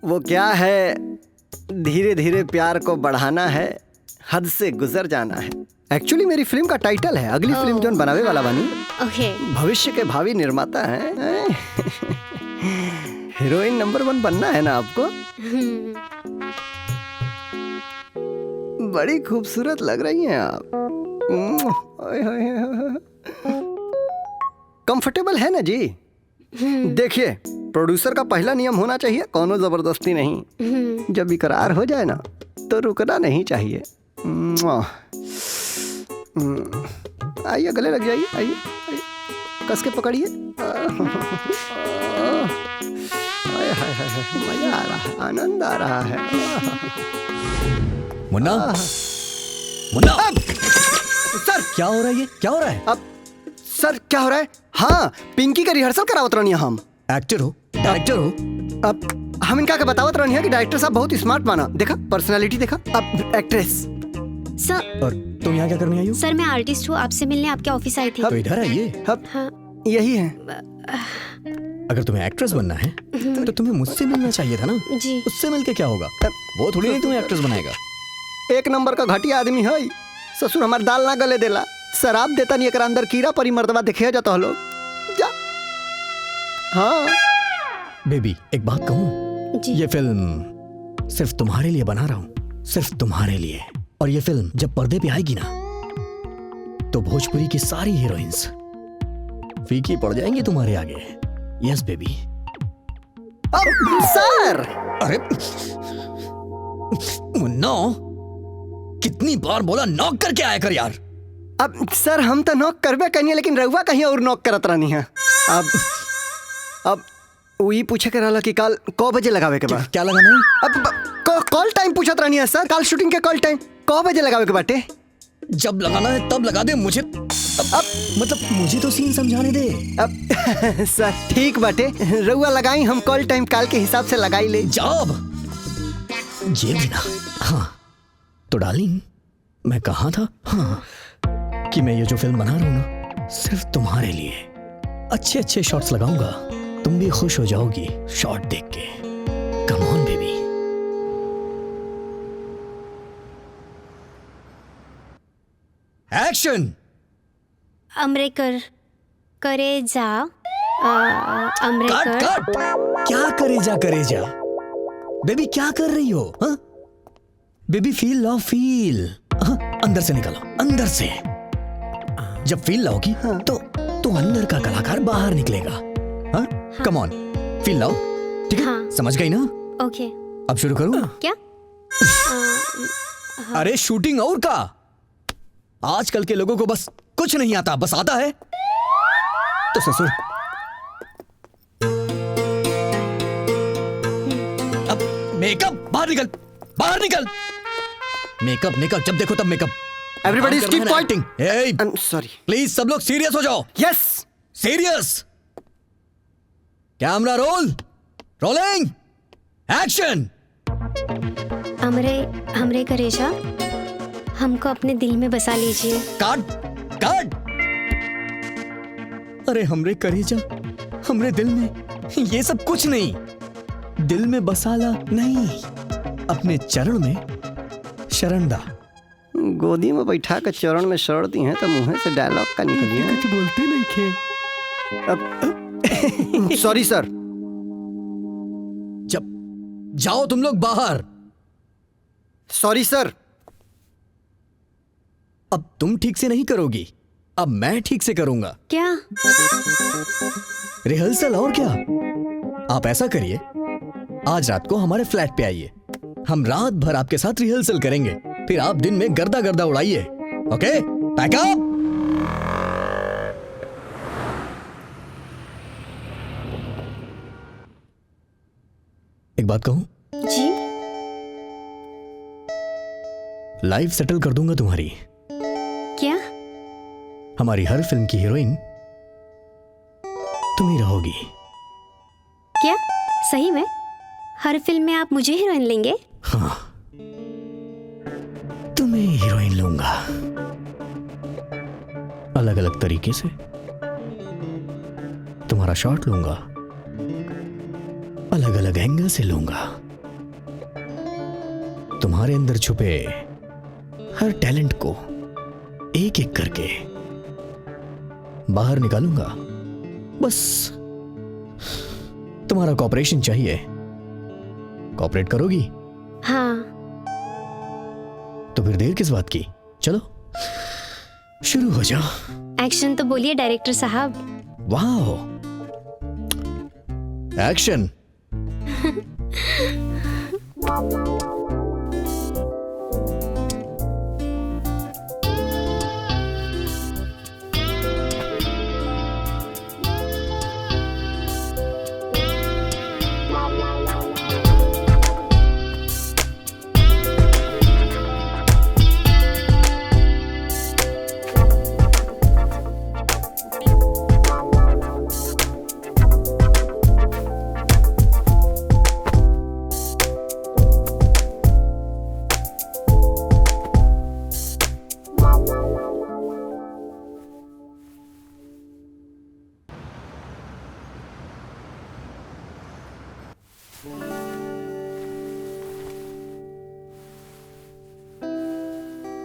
वो क्या है, धीरे धीरे प्यार को बढ़ाना है, हद से गुजर जाना है। एक्चुअली मेरी फिल्म का टाइटल है। अगली फिल्म जो बनावे वाला बनी, भविष्य के भावी निर्माता है। हीरोइन नंबर 1 बनना है ना आपको? बड़ी खूबसूरत लग रही हैं आप। कंफर्टेबल है ना जी? देखिए, प्रोड्यूसर का पहला नियम होना चाहिए, कोनो जबरदस्ती नहीं। जब इकरार हो जाए ना तो रुकना नहीं चाहिए। आइए, गले लग जाइए, आइए कस के पकड़िए। मजा आ रहा है, आनंद आ रहा है। मुन्ना, मुन्ना, सर क्या हो रहा है? ये क्या हो रहा है? अब सर क्या हो रहा है? हाँ, पिंकी का रिहर्सल करावत रहनी हम। एक्टर हो, डायरेक्टर हो? अब हम इनका बतावत रहनी है कि डायरेक्टर साहब बहुत स्मार्ट माना। देखा, पर्सनालिटी देखा। अब एक्ट्रेस। सर, और तुम यहाँ क्या करने आई हो? सर मैं आर्टिस्ट हूँ, आपसे मिलने आपके ऑफिस आई थी। तो इधर आइए। हाँ। यही है। अगर तुम्हें एक्ट्रेस बनना है तो तुम्हें मुझसे मिलना चाहिए था ना। जी। उससे मिलके क्या होगा? वो थोड़ी नहीं तुम्हें एक्ट्रेस बनाएगा। एक नंबर का घटिया आदमी है। ससुर हमार दाल ना गले देला, शराब देता नहीं, एकरा अंदर कीड़ा परी मर्दवा देखे जाता लोग। जा। हाँ बेबी, एक बात कहूँ? ये फिल्म सिर्फ तुम्हारे लिए बना रहा हूँ, सिर्फ तुम्हारे लिए। और ये फिल्म जब पर्दे पे आएगी ना तो भोजपुरी की सारी हीरोइंस फीकी पड़ जाएंगी तुम्हारे आगे। Yes baby. सर! अरे मुन्ना, कितनी बार बोला नॉक करके आया कर यार। अब सर हम तो नॉक करबे कहीं, लेकिन रहुआ कहीं और नॉक करत रहनी है। अब वही पूछे के रहला कि कल क बजे लगावे के बा? क्या लगाना है? अब कॉल टाइम पूछत रहनी है सर। कल शूटिंग के कॉल टाइम क बजे लगावे के बाटे? जब लगाना है तब लगा दे। मुझे अब मतलब मुझे तो सीन समझाने दे। अब सर ठीक बाटे, रहुआ लगाई, हम कॉल टाइम काल के हिसाब से लगाई ले। जॉब ये भी ना। हाँ तो डार्लिंग, मैं कहा था हाँ कि मैं ये जो फिल्म बना रहा हूँ ना सिर्फ तुम्हारे लिए। अच्छे अच्छे शॉट्स लगाऊंगा, तुम भी खुश हो जाओगी शॉट देख के। Come on baby. एक्शन। अमरेकर करे जा। अमरेकर। कट कट। क्या करे जा बेबी, क्या कर रही हो? हाँ बेबी, फील लाओ, फील। अंदर से निकालो, अंदर से। जब फील लाओगी तो अंदर का कलाकार बाहर निकलेगा। हाँ कम ऑन, फील लाओ। ठीक है? हाँ। समझ गई ना? ओके। अब शुरू करूँ? क्या? अरे शूटिंग और का। आजकल के लोगों को बस कुछ नहीं आता, बस आता है तो ससुर। अब मेकअप, बाहर निकल, बाहर निकल। मेकअप जब देखो तब makeup. Everybody keep quiet. I am sorry. Please सब लोग सीरियस हो जाओ। Yes serious. Camera roll, rolling, action. हमरे करेजा, हमको अपने दिल में बसा लीजिए। काट काट। अरे हमरे करेजा, हमरे दिल में, ये सब कुछ नहीं। दिल में बसाला नहीं, अपने चरण में शरणदा। गोदी में बैठा कर चरण में शरणती हैं तो मुंह से डायलॉग का निकलिए। कुछ बोलते नहीं थे। अब सॉरी सर। जब जाओ तुम लोग बाहर। सॉरी सर। अब तुम ठीक से नहीं करोगी, अब मैं ठीक से करूंगा। क्या? रिहर्सल और क्या। आप ऐसा करिए, आज रात को हमारे फ्लैट पे आइए, हम रात भर आपके साथ रिहर्सल करेंगे, फिर आप दिन में गर्दा गर्दा उड़ाइए। ओके, पैक अप। एक बात कहूं? जी। लाइफ सेटल कर दूंगा तुम्हारी। क्या? हमारी हर फिल्म की हीरोइन तुम ही रहोगी। क्या सही में? हर फिल्म में आप मुझे हीरोइन लेंगे? हाँ, तुम्हें हीरोइन लूंगा, अलग अलग तरीके से। तुम्हारा शॉट लूंगा, अलग अलग एंगल से लूंगा। तुम्हारे अंदर छुपे हर टैलेंट को एक एक करके बाहर निकालूंगा। बस तुम्हारा कॉपरेशन चाहिए। कॉपरेट करोगी? हाँ। तो फिर देर किस बात की, चलो शुरू हो जाओ। एक्शन तो बोलिए डायरेक्टर साहब। वाह, एक्शन।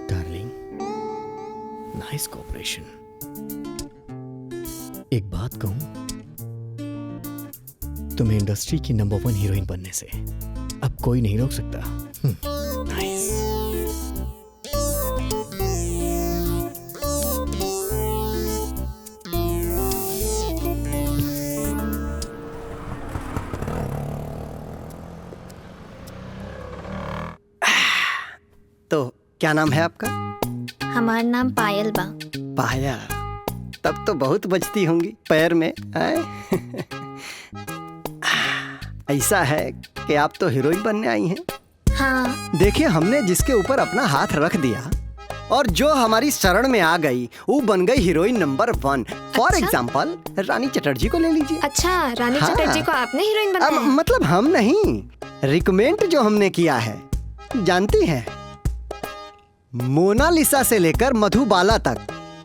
Darling, nice corporation. एक बात कहूं, तुम्हें इंडस्ट्री की नंबर 1 हीरोइन बनने से अब कोई नहीं रोक सकता। नाइस। तो क्या नाम है आपका? हमारा नाम पायल बा। पायल, तब तो बहुत बचती होंगी पैर में, आए? ऐसा है कि आप तो हीरोइन बनने आई हैं। हाँ। देखिए, हमने जिसके ऊपर अपना हाथ रख दिया और जो हमारी शरण में आ गई, वो बन गई हीरोइन नंबर 1। फॉर एग्जाम्पल रानी चटर्जी को ले लीजिए। अच्छा, रानी हाँ। चटर्जी को आपने हीरोइन बनाया? मतलब हम नहीं, रिकमेंड जो हमने किया है। जानती हैं, मोनालिसा से लेकर मधुबाला तक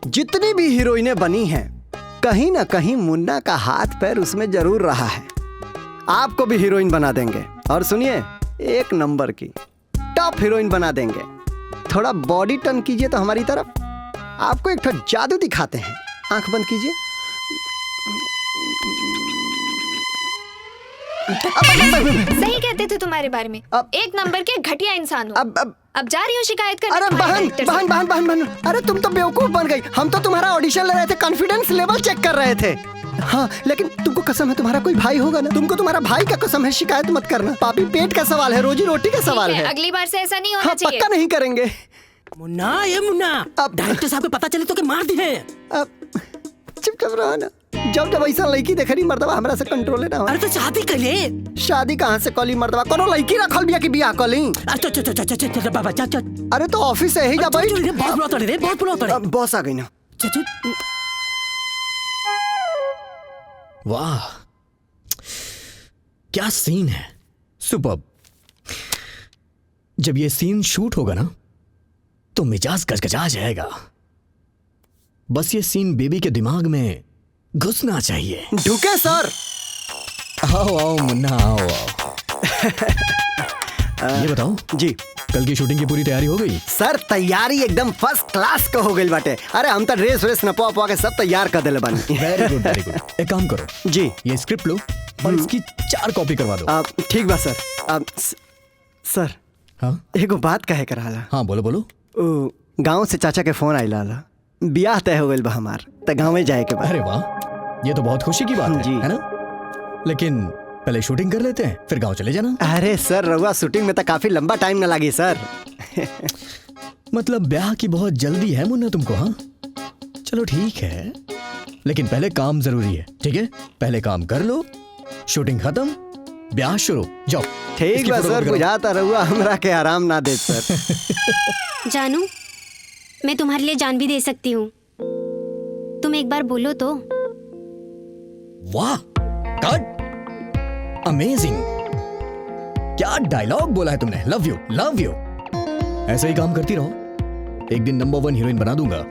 जितनी भी हीरोइनें बनी हैं, कहीं ना कहीं मुन्ना का हाथ पैर उसमें जरूर रहा है। आपको भी हीरोइन बना देंगे, और सुनिए, 1 नंबर की टॉप हीरोइन बना देंगे। थोड़ा बॉडी टर्न कीजिए तो हमारी तरफ, आपको एक ठो जादू दिखाते हैं। आंख बंद कीजिए। सही कहते थे तुम्हारे बारे में। अब 1 नंबर के घटिया इंसान हो। अब जा रही हूँ शिकायत करने अरे तुम्हारे बहन डायरेक्टर से। बहन बहन बहन बहन, अरे तुम तो बेवकूफ बन गई। हम तो तुम्हारा ऑडिशन ले रहे थे, कॉन्फिडेंस लेवल चेक कर रहे थे। हाँ, लेकिन तुमको कसम है, तुम्हारा कोई भाई होगा ना, तुमको तुम्हारा भाई का कसम है, शिकायत मत करना। पापी पेट का सवाल है, रोजी रोटी का सवाल है। अगली बार से ऐसा नहीं होना हाँ, चाहिए। पक्का नहीं करेंगे। मुन्ना, ये मुन्ना, अब डायरेक्टर साहब को पता चले तो के मार दी है। अब चुप रहो ना। जब ऐसा लड़की देख रही मर्दवा, हमरा से कंट्रोल ना हो। अरे तो शादी कर ले। शादी कहाँ से कली मर्दवा, कोनो लड़की रखल बिया कि बिया कली। अरे चल बाबा चल। अरे तो ऑफिस से ही जा भाई। बहुत बुलाता रे, बहुत बुलाता रे। बॉस आ गई ना। चल। वाह, क्या सीन है, सुपर्ब। जब ये सीन शूट होगा ना, तो मिजाज गजगजा जाएगा। बस ये सीन बेबी के दिमाग में घुसना चाहिए। ढुके सर। आओ आओ मुन्ना, आओ आओ। ये बताओ जी, कल की शूटिंग की पूरी तैयारी हो गई? सर तैयारी एकदम फर्स्ट क्लास का हो गई बाटे। अरे हम तो ड्रेस व्रेस नपवा के सब तैयार कर दिले बानी। Very good very good. एक काम करो जी, ये स्क्रिप्ट लो और इसकी 4 कॉपी करवा दो। ठीक बा सर। सर, हाँ एगो बात कहे कर रहा। हाँ, बोलो बोलो। गांव से चाचा के फोन आइला, ब्याह तय हो गइल बा हमार, त गाँव में जाए के बाद। अरे वाह, ये तो बहुत खुशी की बात है, जी। है ना? लेकिन पहले शूटिंग कर लेते हैं, फिर गांव चले जाना। अरे सर, रउआ शूटिंग में तो काफी लंबा टाइम न लगी सर। मतलब ब्याह की बहुत जल्दी है मुन्ना तुमको? हाँ चलो ठीक है, लेकिन पहले काम जरूरी है, ठीक है? पहले काम कर लो, शूटिंग खत्म, ब्याह शुरू। जाओ। ठीक इसकी बा फोटो सर, करो। बुझाता रहुआ हमरा के आराम ना दे सर। जानू, मैं तुम्हारे लिए जान भी दे सकती हूँ। तुम एक बार बोलो तो। वाह, कट, अमेजिंग। क्या डायलॉग बोला है तुमने, लव यू लव यू। ऐसे ही काम करती रहो, एक दिन नंबर 1 हीरोइन बना दूंगा।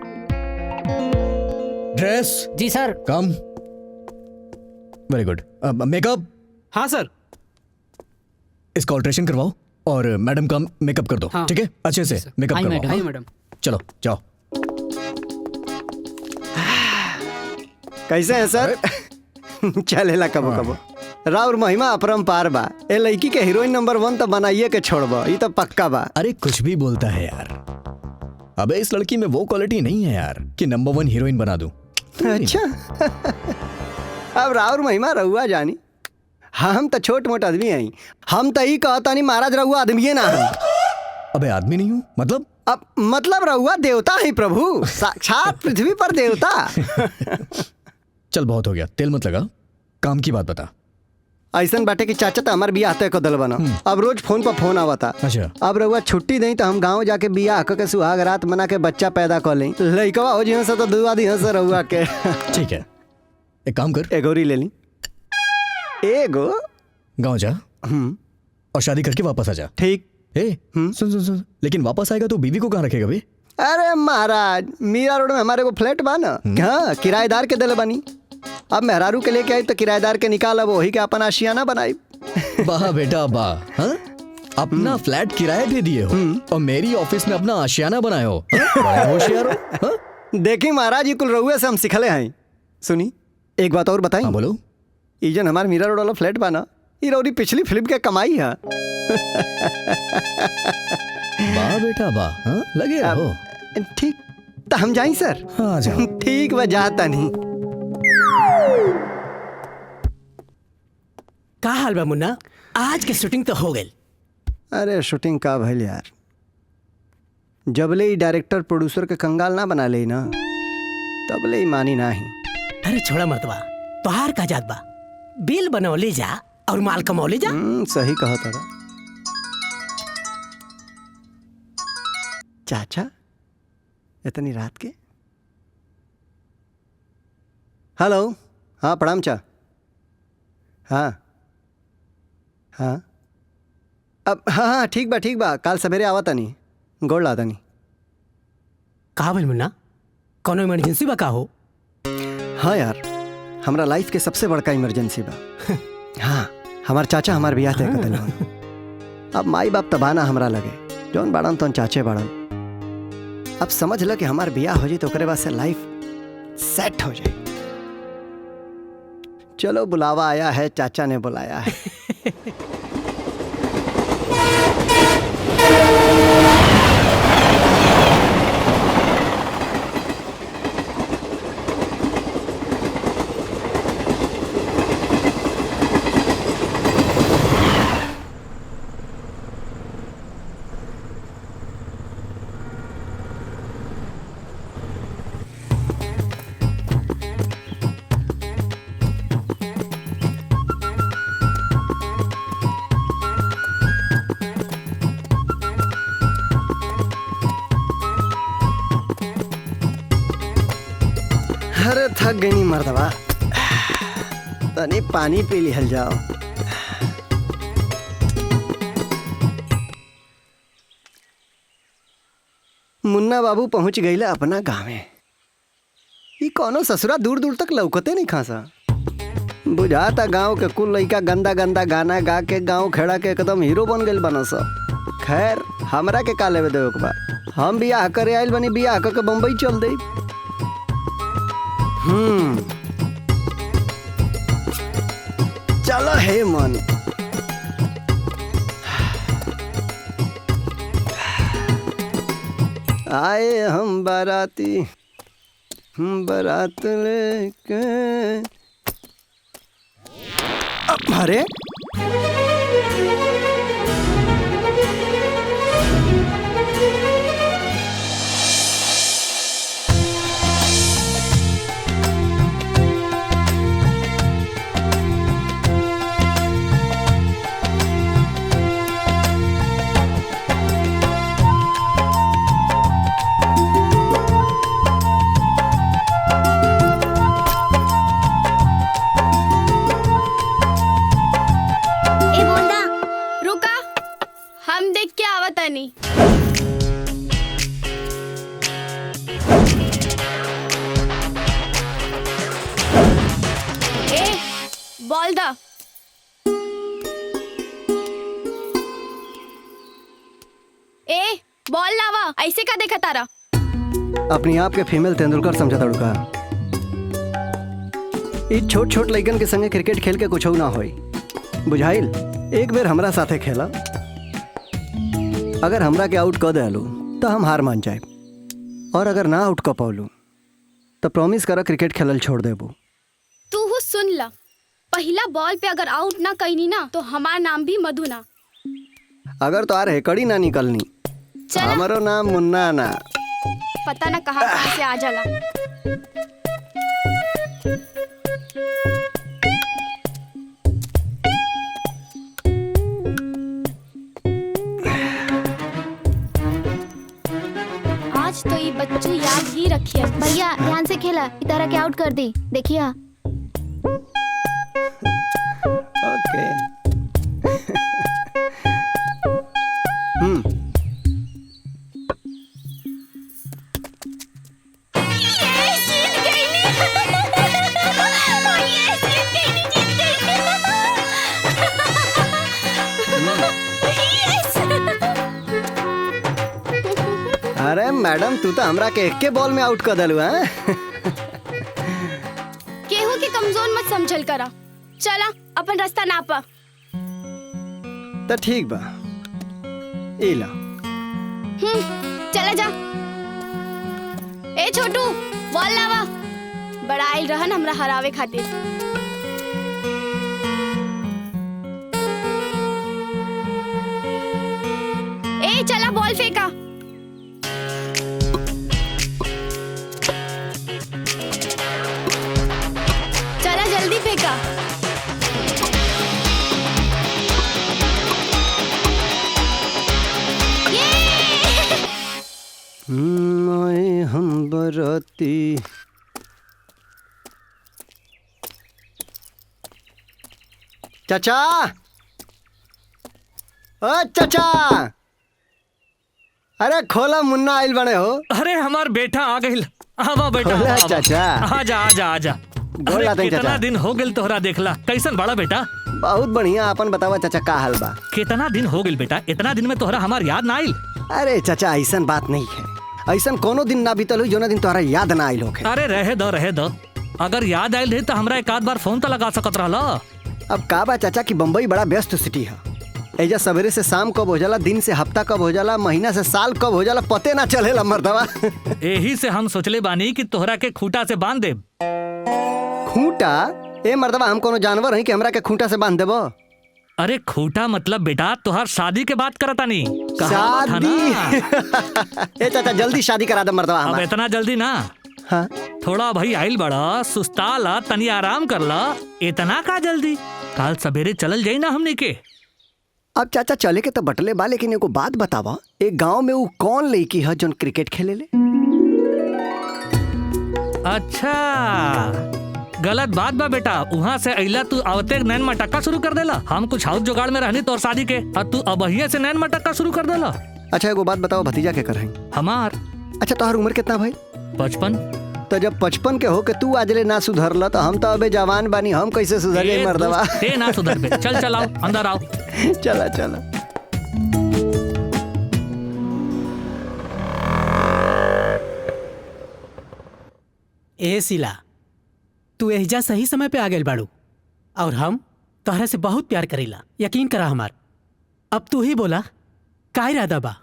ड्रेस। जी sir. Come. Very good. Makeup. हाँ सर। इसका ऑल्ट्रेशन करवाओ और मैडम का मेकअप कर दो, हाँ। ठीक है? अच्छे से मेकअप आई मैडम, करवाओ। आई हाँ? मैडम। चलो जाओ। कैसे हैं सर? चलेला कबो कबो। राउर महिमा अपरंपार बा। ए लड़की के हीरोइन नंबर 1 तो बनाइए के छोड़बो, ई तो पक्का बा। अरे कुछ भी बोलता है यार। अबे इस लड़की में वो क्वालिटी नहीं है यार कि नंबर 1 हीरोइन बना दूं। अच्छा अब राउर महिमा रहुआ जानी। हम तो छोट मोट आदमी हैं। हम तो ई कहता नहीं महाराज रहुआ आदमी ना है। अबे आदमी नहीं हूं मतलब? अब मतलब रहुआ देवता है प्रभु, साक्षात पृथ्वी पर देवता। चल बहुत हो गया, तेल मत लगा, काम की बात बता। ऐसन बाटे कि चाचा तो हमार बियाह तय कर दल बना। अब रोज फोन पर फोन आवता। अच्छा। अब रहुआ छुट्टी नहीं तो हम गांव जाके बियाह के सुहाग रात मना के बच्चा पैदा कर लें। लइकवा हो जी से तो दुआ दी से रहुआ के। ठीक है, एक काम कर, एगोरी ले ली। एगो गांव जा और शादी करके वापस आ जा। ठीक। सुन सुन सुन, लेकिन वापस आएगा तो बीवी को कहाँ रखेगा बे? अरे महाराज मीरा रोड में हमारे को फ्लैट बा ना, हाँ किराएदार के दिल बनी। अब मेहरारू के लेके आई तो किराएदार के निकाल, वही के अपन आशियाना बनाई। वाह बेटा वाह, हाँ? अपना फ्लैट किराए पे दिए हो और मेरी ऑफिस में अपना आशियाना बनाए हो। बड़ा होशियार हो, हाँ? देखी महाराज ये कुल रहुए से हम सिखले हैं। सुनी एक बात और बताई। हाँ बोलो। ये जन हमारे मीरा रोड वाला फ्लैट बा ना, ये रौरी पिछली फिल्म के कमाई है। वाह बेटा वाह, हाँ? लगे रहो। ठीक तो हम जाई सर? हाँ जाओ। ठीक वह जाता नहीं। का हाल बा मुन्ना? आज के शूटिंग तो हो गई। अरे शूटिंग का भइल यार, जबले ही डायरेक्टर प्रोड्यूसर के कंगाल ना बना ले ना तबले ही मानी ना ही। अरे छोड़ा मर्दवा, तोहार का जात बा, बिल बनौले जा और माल कमौले जा। सही कहा था चाचा, इतनी रात के। हेलो, हाँ प्रणाम चा। हाँ हाँ अब हाँ ठीक बा काल सवेरे आवा तनी, गोड़ ला तनी। कहा भइल मुन्ना, कोनो इमरजेंसी बा का हो? हाँ यार, हमरा लाइफ के सबसे बड़का इमरजेंसी बा। हाँ हमार चाचा हमार बियाह तय कर दिलन। अब माई बाप तबाना हमरा लगे, जौन बाड़न तौन चाचे बाड़न। अब समझ ल कि हमार बियाह हो जाए तो ओकरे बाद से लाइफ सेट हो जाए। चलो बुलावा आया है, चाचा ने बुलाया है। अरे थक गई नहीं मर्दवा, तनी पानी पी लिहल जाओ। मुन्ना बाबू पहुंच गईला अपना गाँवे। ई कौनो ससुरा दूर दूर तक लौकते नहीं खासा। बुझाता गांव के कुल लइका गंदा गंदा गाना गा के गांव खेड़ा के एकदम हीरो बन गइल बना सब। खैर हमरा के का लेवे देवे के बा, हम बियाह करे आइल बनी, बियाह करके बम्बई चल दे। चलो हे मन। आए हम बाराती, बारात लेके। अरे नहीं। ए, बॉल दा। बॉल लावा, ऐसे का देखा तारा? अपनी आप के फीमेल तेंदुलकर समझा तड़का। ई छोट छोट लइकन के संगे क्रिकेट खेल के कुछ ना होई, बुझाइल? एक बेर हमरा साथे खेला, अगर हमरा के आउट कर देलू तो हम हार मान जाए, और अगर ना आउट कर पौलू तो प्रॉमिस करा क्रिकेट खेलल छोड़ देबू। तू हु सुन ला, पहला बॉल पे अगर आउट ना कईनी ना तो हमार नाम भी मधु ना। अगर तो आ रहे कड़ी ना निकलनी, हमारो नाम मुन्ना ना। पता ना कहाँ कहाँ से आ जाला। आज तो ये बच्चू याद ही रखिए। भैया ध्यान से खेला, इतारा के आउट कर दी, देखिए। ओके। अरे मैडम, तू तो हमरा के एक के बॉल में आउट कर दलू हैं? केहू के कमजोर मत समझल करा। चला अपन रास्ता नापा। तो ठीक बा, इला। चला जा। ए छोटू, बॉल लावा। बड़ा आइल रहन हमरा हरावे खातिर। ए चला बॉल फेंका। चला जल्दी फेंका। हम बराती। चाचा, ओ चाचा, अरे खोला, मुन्ना आइल बने हो। अरे हमार बेटा आ गइल। आवा बेटा, खोला आवा। चाचा। आजा आजा आजा। गोल लाते हैं कितना चाचा। दिन हो गेल तोहरा देखला। कैसन बड़ा बेटा? बहुत बढ़िया। अपन बतावा चाचा, का हाल बा? कितना दिन हो गेल बेटा? इतना दिन में तोहरा हमार याद ना आइल? अरे चाचा, ऐसन बात नहीं है। ऐसन कोनो दिन ना बीतल हुई जो ना दिन तोहरा याद ना आइल होखे। अरे रहे दो। अगर याद आइल रही तो हमरा एक आध बार फोन तो लगा सकत रहला। अब का बा चाचा कि बम्बई बड़ा व्यस्त सिटी है। एजा सवेरे से शाम कब हो जाला, दिन से हफ्ता कब हो जाला, महीना से साल कब हो जाला, पते ना चलेला मर्दवा। यही से हम सोचले बानी कि तोहरा के खूंटा से बांध देब। खूंटा? ए मर्दवा, हम कोनो जानवर हैं कि हमरा के खूंटा से बांध देबो? अरे खूंटा मतलब बेटा तोहार शादी के बात करता नहीं। शादी? ए चाचा, जल्दी शादी करा दे मर्दवा अब हमार। इतना जल्दी ना। हाँ? थोड़ा भाई आइल बड़ा, सुस्ताला, तनी आराम कर ला। इतना का जल्दी? कल सवेरे चलल जाई ना हमने के। अब चाचा चले के तो बटले बा, लेकिन एगो बात बतावा, एक गांव में वो कौन लड़की है जोन क्रिकेट खेले ले? अच्छा, गलत बात बा बेटा। वहाँ से अइला तू आवते नैन मटक्का शुरू कर देला। हम कुछ हाउस जुगाड़ में रहनी तोर शादी के, और तू अबहिया से नैन मटक्का शुरू कर देला। अच्छा एगो बात बताओ, भतीजा के करहीं? हमार अच्छा, तोहर उम्र कितना भाई? 55। तो जब 55 के हो के तू आजले ना सुधरला तो हम तो अबे जवान बानी, हम कैसे सुधर जाई मर्दवा? ते ना सुधर बे। चल आओ, अंदर आओ। चला चला। ए सिला, तू एहजा सही समय पे आ गए बाड़ू, और हम तोहरा से बहुत प्यार करेला। यकीन करा हमार। अब तू ही बोला, का इरादा बा?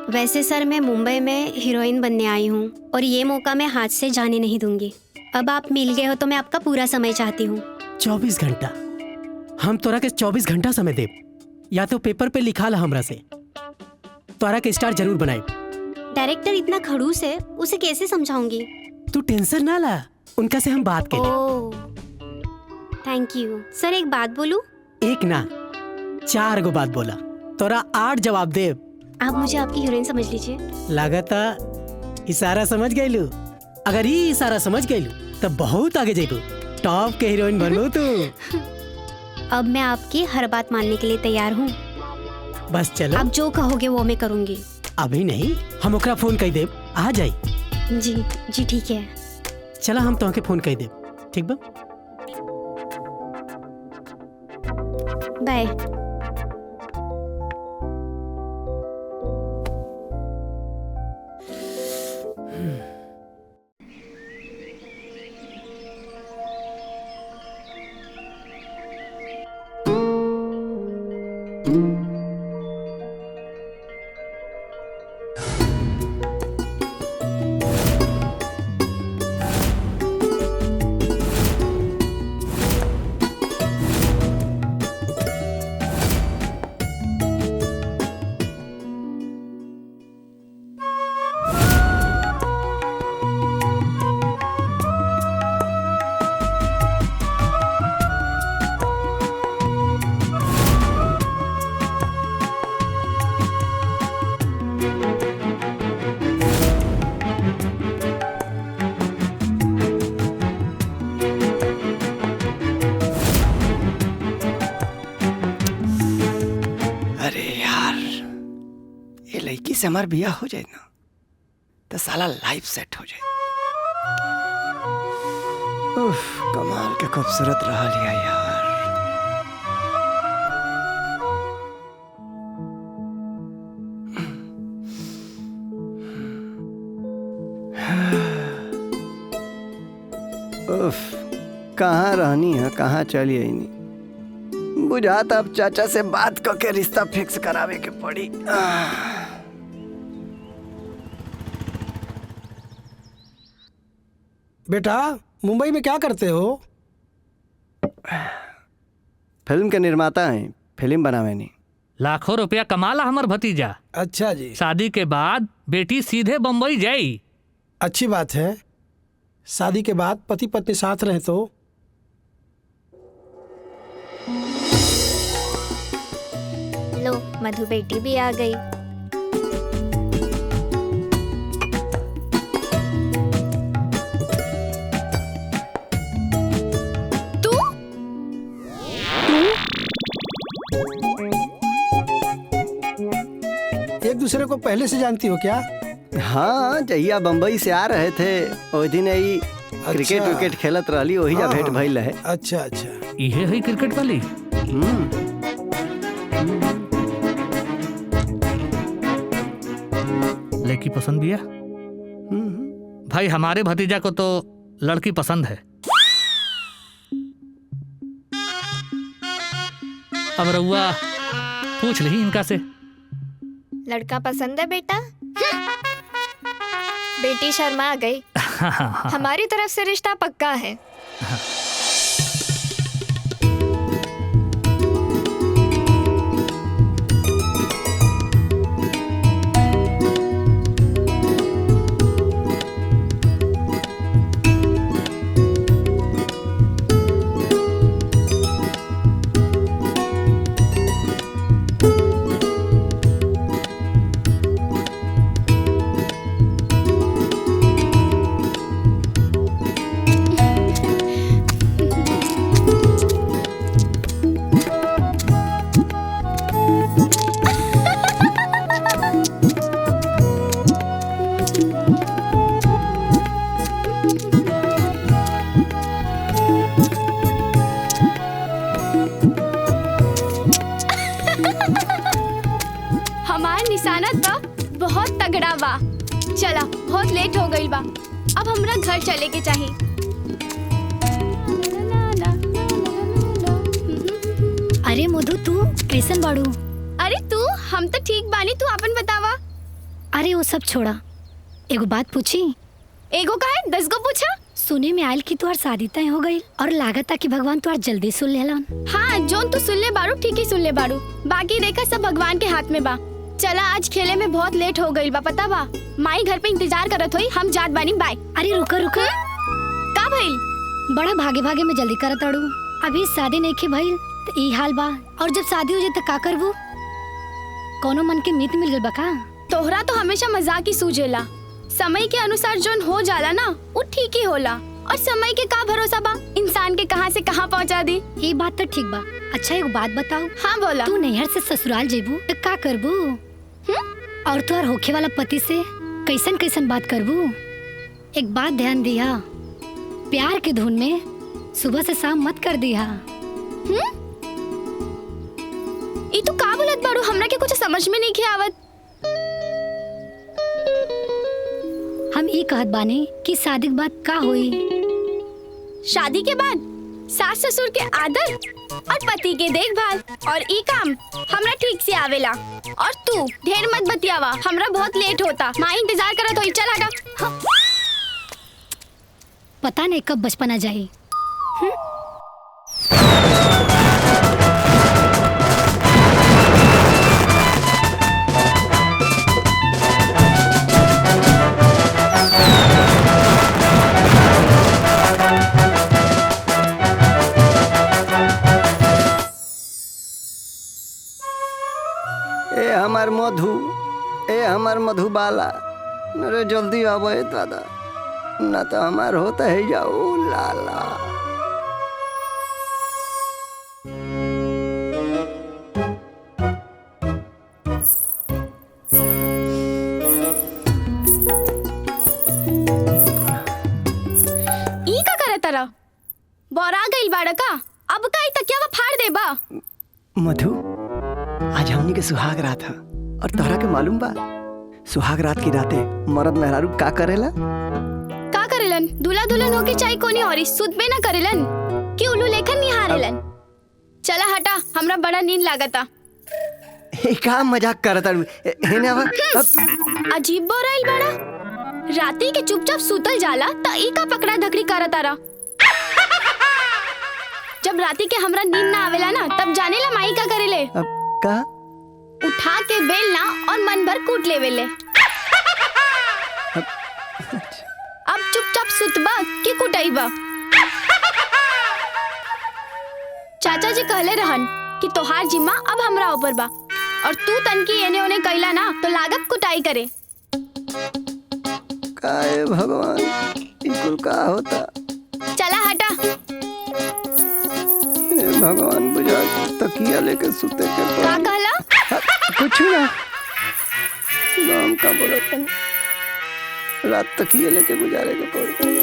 वैसे सर, मैं मुंबई में हीरोइन बनने आई हूँ और ये मौका मैं हाथ से जाने नहीं दूंगी। अब आप मिल गए हो तो मैं आपका पूरा समय चाहती हूँ। 24 घंटा? हम तोरा के 24 घंटा समय देब, या तो पेपर पे लिखा ला हमरा से। तोरा के स्टार जरूर बनाए। डायरेक्टर इतना खड़ूस है, उसे कैसे समझाऊंगी? तू टेंशन ना ला, उनका से हम बात करें। ओह, थैंक यू सर। एक बात बोलूं? एक ना 4 गो बात बोला, तोरा 8 जवाब देब। आप मुझे आपकी हीरोइन समझ लीजिए। लागता इशारा समझ गईलू। अगर ये इशारा समझ गईलू तब बहुत आगे जाइबू, टॉप के हीरोइन बनू तू। अब मैं आपकी हर बात मानने के लिए तैयार हूँ। बस चलो, आप जो कहोगे वो मैं करूँगी। अभी नहीं, हम ओकरा फोन कर देब, आ जाई। जी जी ठीक है। चला हम तोहके फोन कर देब, ठीक बा? बाय। से हमार बिया हो जाए ना तो साला लाइफ सेट हो जाए। उफ, कमाल के खूबसूरत रहा लिया यार। उफ, कहाँ रहनी है, कहाँ चली आई नहीं बुझाता। अब चाचा से बात करके रिश्ता फिक्स करावे के पड़ी। बेटा मुंबई में क्या करते हो? फिल्म के निर्माता हैं, फिल्म बनावे नहीं। लाखों रुपया कमाला हमर भतीजा। अच्छा जी। शादी के बाद बेटी सीधे बम्बई जाई। अच्छी बात है। शादी के बाद पति पत्नी साथ रहे तो। लो मधु बेटी भी आ गई। एक दूसरे को पहले से जानती हो क्या? हाँ, जहिया बम्बई से आ रहे थे ओहि दिन ही क्रिकेट विकेट खेलत रहली, वही जा भेंट भइल है। अच्छा अच्छा, ये है क्रिकेट वाली। लड़की पसंद भी है भाई। हमारे भतीजा को तो लड़की पसंद है। अब रउआ पूछ ली इनका से। लड़का पसंद है बेटा? बेटी शर्मा गई। हमारी तरफ से रिश्ता पक्का है। चला बहुत लेट हो गई बा, अब हमरा घर चले के चाहिए। अरे मधु तू कैसन बाड़ू? अरे तू, हम तो ठीक बानी, तू अपन बतावा। अरे वो सब छोड़ा, एगो बात पूछी? एगो काहे 10 गो पूछा। सुने में आयल कि तुहार शादी तय हो गई और लागत कि भगवान तुहार जल्दी सुन लेलन। हाँ, जोन तू सुन ले बारू ठीक ही सुन ले बारू, बाकी देखा सब भगवान के हाथ में बा। चला आज खेले में बहुत लेट हो गई बा, पता बा माई घर पे इंतजार करत होई, हम जात बानी, बाय। अरे रुका रुका, का भइल? बड़ा भागे भागे में जल्दी करत अड़ू, अभी शादी नहीं के भइल तो ई हाल बा, और जब शादी हो जाए तो का करबू? कोनो मन के मीत मिल गल बा का? तोहरा तो हमेशा मजाक ही सूझेला, समय के अनुसार जोन हो जाला ना वो ठीक ही होला, और समय के का भरोसा बा, इंसान के कहां से कहां पहुंचा दी। ये बात तो ठीक बा। अच्छा एक बात बताओ। हाँ बोला। तू नैहर से ससुराल जेबू तो का करबू? और तुहार होखे वाला पति से कैसन कैसन बात करबू? एक बात ध्यान दिया, प्यार के धुन में सुबह से शाम मत कर दिया। ई तू का बोलत बाड़ू, हमरा के कुछ समझ में नहीं के आवत। हम ई कहत बानी कि शादी के बाद का होई? शादी के बाद सास ससुर के आदर और पति के देखभाल और ई काम हमरा ठीक से आवेला। और तू ढेर मत बतियावा, हमरा बहुत लेट होता, माँ इंतजार करत होई। चल हटा। हाँ। पता नहीं कब बचपना जाई। ए हमार मधु, ए हमार मधुबाला, अरे जल्दी आवे दादा, ना तो हमार होता है जाओ लाला। ई का करे तरह बोरा गइल बाड़ा का? अब का ई तकिया फाड़ देबा? मधु, आज हमनी के सुहाग रात है और तोहरा के मालूम बा सुहाग रात की रातें मर्द मेहरारू का करेला? का करेलन? दूल्हा दुल्हन होके चाहे कोनी और सुतबे ना करेलन कि उल्लू लेखन निहारेलन। चला हटा, हमरा बड़ा नींद लागता। ए का मजाक करता है ना? अजीब बोराइल बड़ा, राती के चुपचाप सुतल जाला त ई का पकड़ा धकड़ी करता रहा। जब राती के हमरा नींद ना आवेला ना, तब जाने ला माई का करेले? अब का? उठा के बेलना और मन भर कूट लेवेले। अब चुपचाप सुतबा कि कुटाईबा? चाचा जी कहले रहन कि तोहार जिम्मा अब हमरा ऊपर बा, और तू तनकी एने ओने कैला ना तो लागत कुटाई करे। काय भगवान, इकुल का होता? चला हटा। भगवान बुझा तकिया लेके सुते के का कहला? कुछ ना, नाम का बोला था, रात तकिया लेके गुजारे के पड़े।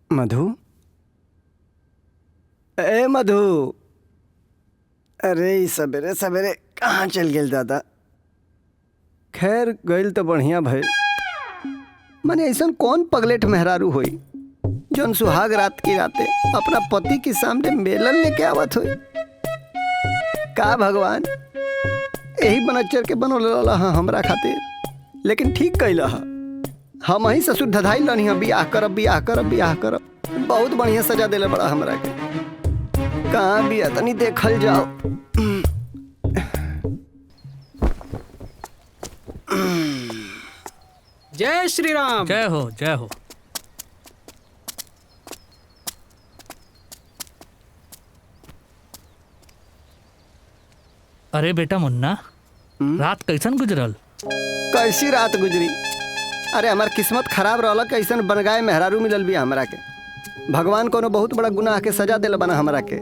मधु, ए मधु, अरे सवेरे सवेरे कहाँ चल गेल दादा? खैर गइल तो बढ़िया भइल। माने ऐसा कौन पगलेट मेहरारू होई जौन सुहाग रात की रातें अपना पति के सामने मेलन लेके आवत होई? का भगवान, यही बनच्चर के बनोला हमरा खातिर, लेकिन ठीक कैला हा। हम ही ससुर धधाई लनी, बियाह करब बियाह करब बियाह करब। बहुत बढ़िया सजा देले बड़ा हमरा के। कहाँ बिया तनी देखल जाओ। जय श्री राम। जय हो जय हो। अरे बेटा मुन्ना, रात कैसन गुजरल? कैसी रात गुजरी? अरे हमार किस्मत खराब रहला, कैसन बनगाए मेहरारू मिलल भी हमरा के। भगवान कोनो बहुत बड़ा गुनाह के सजा दिल बना हमरा के।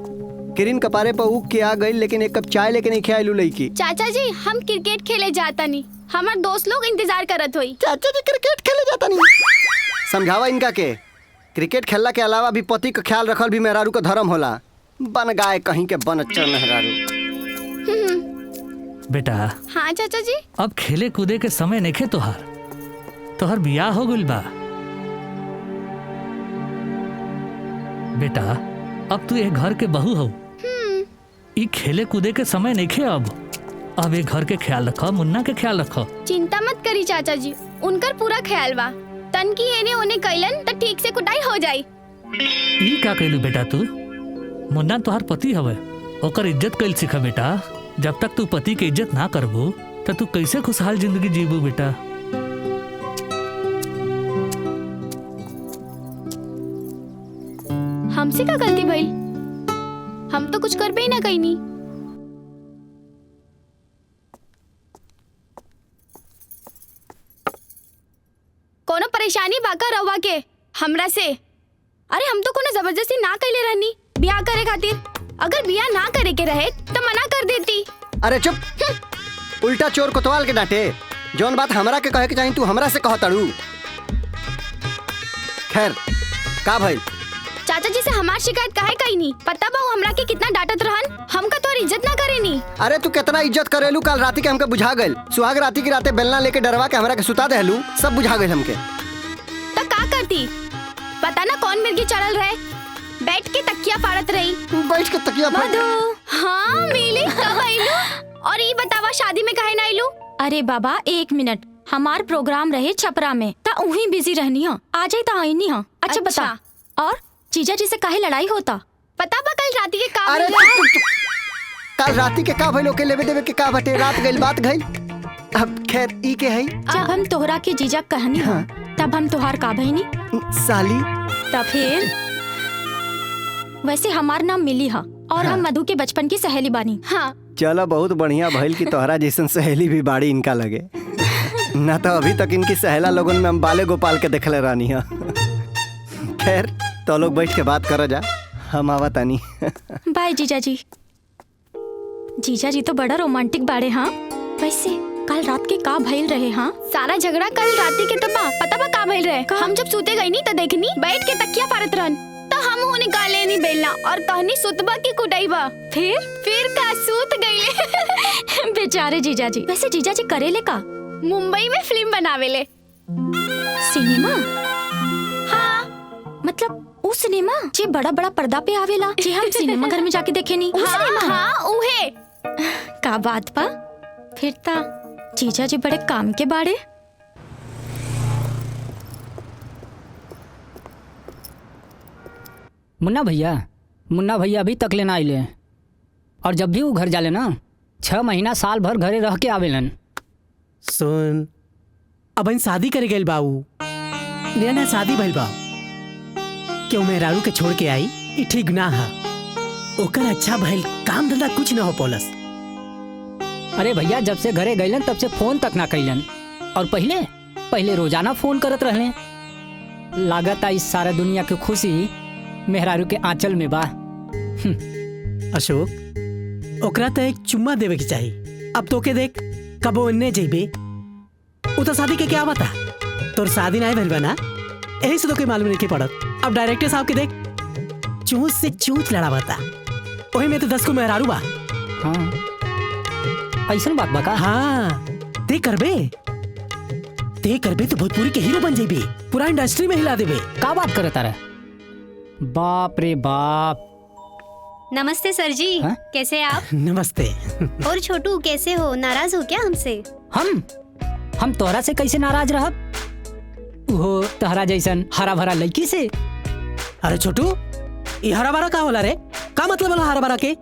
किरिन कपारे पर उग के आ गई, लेकिन एक कप चाय लेके नहीं खियालू लईकी। चाचा जी, हम क्रिकेट खेले जाता नहीं, हमार दोस्त लोग इंतजार करत होई। चाचा जी क्रिकेट खेले जाता नहीं? समझावा इनका के, क्रिकेट खेलला के अलावा भी पति का ख्याल रखल भी मेहरारू का धर्म होला। बन गाय कहीं के बनच्चर मेहरारू। बेटा। हाँ चाचा जी। अब खेले कूदे के समय नहीं तोहर बियाह हो गइल बा। बेटा अब तू ये घर के बहू हो, ई खेले कूदे के समय नहीं अब ये घर के ख्याल रखो, मुन्ना के ख्याल रखो। चिंता मत करी चाचा जी, उनकर पूरा ख्याल बा। तन की एने ओने कैलन तो ठीक से कुटाई हो जाई। ई का कहलू बेटा तू? मुन्ना तोहार पति हवे, ओकर इज्जत कैल सीखा बेटा। जब तक तू पति के इज्जत ना करबू तो तू कैसे खुशहाल जिंदगी जीबू बेटा? हमसे का गलती भइल? हम तो कुछ करबे ही ना कहीं। कोनो परेशानी बाका रवा के हमरा से? अरे हम तो कोनो जबरदस्ती ना कैले रहनी बियाह करे खातिर। अगर बियाह ना करे के रहे तो मना कर देती। अरे चुप, उल्टा चोर कोतवाल के डांटे। जौन बात हमरा के कहे के चाही तू हमरा से कह तड़ू। खैर का भाई? चाचा जी से हमार शिकायत काहे कही नहीं? पता बा हमरा के कितना डांटत रहन, हमका तोर इज्जत ना करे नी। अरे तू कितना इज्जत करेलू, कल राती के हमके बुझा गइल। सुहाग राती की राते बेलना लेके डरवा के हमरा के सुता देलू, सब बुझा गइल हमके। तो का करती? पता ना कौन मिर्गी चढ़ल रहे, बैठ के तकिया फाड़त रही। बैठ के तकिया फाड़? हाँ मिली कब आइलू? और ये बतावा शादी में काहे ना आइलू? अरे बाबा 1 मिनट, हमार प्रोग्राम रहे छपरा में, ता उही बिजी रहनी हा, आ जाई ता आई नहीं हा। अच्छा बता, और जीजा जी से काहे लड़ाई होता? पता बा कल राती के का अरे भइल? कल राती के का भइल? ओके लेवे देवे के का बटे? रात गइल बात गइल। अब खैर ई के है? जब हम तोहरा के जीजा कहनी हा, तब हम तोहार का बहनी साली। तब फिर वैसे हमार नाम मिली हा, और हम मधु के बचपन की सहेली बानी। हाँ चलो बहुत बढ़िया भइल कि तोहरा जैसन सहेली भी बाड़ी इनका लगे। ना तो अभी तक इनकी सहेला लोगन में हम बाले गोपाल के देखले रानी है। खैर तो लोग बैठ के बात करो जा, हम आवा तानी। बाय जीजा जी। जीजा जी तो बड़ा रोमांटिक बाड़े। हाँ वैसे कल रात के का भइल रहे? हाँ सारा झगड़ा कल राती के तो बा। पता बा का भइल रहे? हम जब सूते गई नी तो देखनी बैठ के तकिया फाड़त रहन, तो हम हो निकाले नहीं बेलना और कहनी सुतबा की कुटाई बा। फिर का सूत गईले। बेचारे जीजा जी। वैसे जीजा जी करेले का? मुंबई में फिल्म बनावेले। सिनेमा? हाँ मतलब वो सिनेमा जे बड़ा बड़ा पर्दा पे आवेला, जे हम सिनेमा घर में जाके देखे नी? हाँ उहे। का बात बा? फिर ता जीजा जी बड़े काम के बाड़े। मुन्ना भैया अभी तक लेना आइले, और जब भी वो घर जाले ना 6 महीना साल भर घरे रह के आवेलन। सुन, अब शादी करे गइल बाऊ, नया शादी भइल बा। क्यों मेहरारू के छोड़ के आई? ये ठीक ना है। ओकर अच्छा भइल काम धंधा कुछ ना हो पौलस। अरे भैया जब से घरे गइलन तब से फोन तक ना कइलन, और पहले रोजाना फोन करत रहले। लागत इस सारा दुनिया की खुशी मेहरारू के आंचल में बा। अशोक, ओकरा तो एक चुम्मा देवे के चाहिए। अब तो के देख कबो इन्ने जेबे, उ तो शादी के क्या बता? तोर शादी ना भइल बा ना, यही से तो के मालूम नहीं के पड़त। अब डायरेक्टर साहब के देख चूंच से चूंच लड़ा बता, वही में तो 10 को मेहरारू बा। हाँ ऐसा बात बा का? हाँ ते करबे तो भोजपुरी के हीरो बन जेबे, पूरा इंडस्ट्री में हिला देबे। का बात करता रहे? बाप रे बाप। नमस्ते सर जी। हा? कैसे आप? नमस्ते। और छोटू कैसे हो? नाराज हो क्या हमसे? हम तोहरा से कैसे नाराज रहब? वो तोहरा जैसन हरा भरा लड़की से। अरे छोटू, ये हरा भरा का होला रे? का मतलब होला हरा भरा के?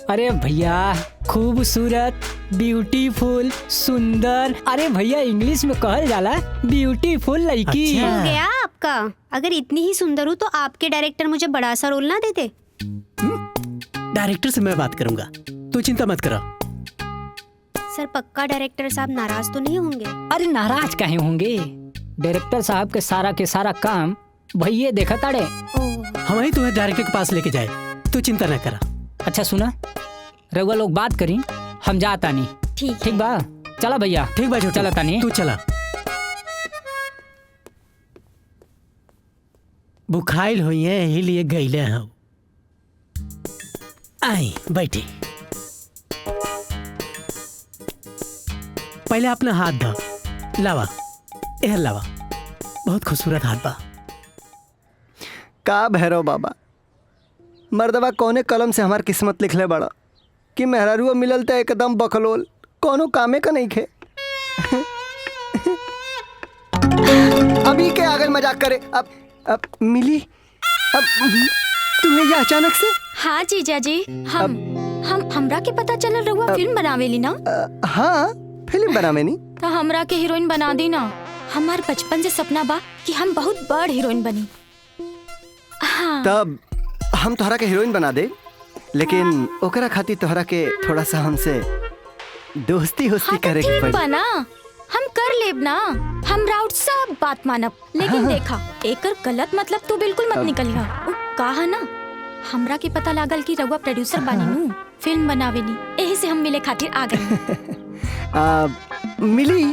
अरे भैया खूबसूरत, ब्यूटीफुल, सुंदर। अरे भैया इंग्लिश में कहल जाला ब्यूटीफुल लड़की। अच्छा। हो गया आपका? अगर इतनी ही सुंदर हूँ तो आपके डायरेक्टर मुझे बड़ा सा रोल ना देते? डायरेक्टर से मैं बात करूंगा, तू चिंता मत करो। सर पक्का डायरेक्टर साहब नाराज तो नहीं होंगे? अरे नाराज काहे होंगे? डायरेक्टर साहब के सारा काम भैया देखा ताड़े। हम ही तुम्हें डायरेक्टर के पास लेके जाए, तू चिंता न करा। अच्छा सुना, रउआ लोग बात करी, हम जाता नहीं। ठीक बा? चला भैया। ठीक बा, चला तानी। तू चला। बुखाइल हुई है, यही लिए गईले हैं। आई बैठी। पहले अपना हाथ धो, लावा एहर लावा, बहुत खूबसूरत हाथ बा। का भैरव बाबा, मर्दबा कौने कलम से हमार किस्मत लिखले बड़ा कि मेहरारुआ मिलल त एकदम बकलोल, कोनो कामे का नहीं खे। अभी के आगे मजाक करे। अब मिली? अब तुम्हें ये अचानक से? हाँ जीजा जी, हमरा के पता चलल रहुआ फिल्म बनावेली ना? हाँ फिल्म बनावेनी। तो हमरा के हीरोइन बना दी ना। हमार बचपन से सपना बा कि हम बहुत बड़ हीरोइन बनी। हाँ। तब हम तोहरा के हीरोइन बना दे, लेकिन ओकरा खातिर तोहरा के थोड़ा सा हमसे दोस्ती करे के पड़ी। बना हम कर लेब ना, हम राउट सब बात मानब। लेकिन देखा एकर गलत मतलब तू बिल्कुल मत निकलिहा। कहा ना हमरा के पता लागल कि रउआ प्रोड्यूसर बानी नु, फिल्म बनावेनी, यही से हम मिले खातिर आ गए। मिली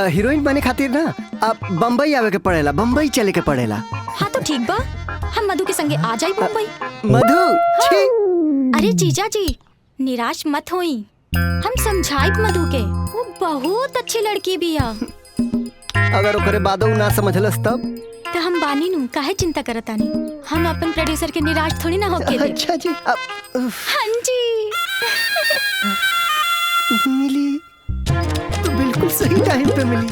हीरोइन बने खातिर ना अब बम्बई आवे के पड़ेला, बम्बई चले के पड़ेला। हाँ तो ठीक बा, हम मधु के संगे आ जाए मुंबई। मधु छी। अरे जीजा जी निराश मत होई, हम समझाइब मधु के, वो बहुत अच्छी लड़की बिया। अगर ओकरे बादो ना समझलस तब तो हम बानी नु काहे चिंता करतानी, हम अपन प्रोड्यूसर के निराश थोड़ी ना होके दे। अच्छा जी। हाँ जी मिली तो बिल्कुल सही टाइम पे मिली,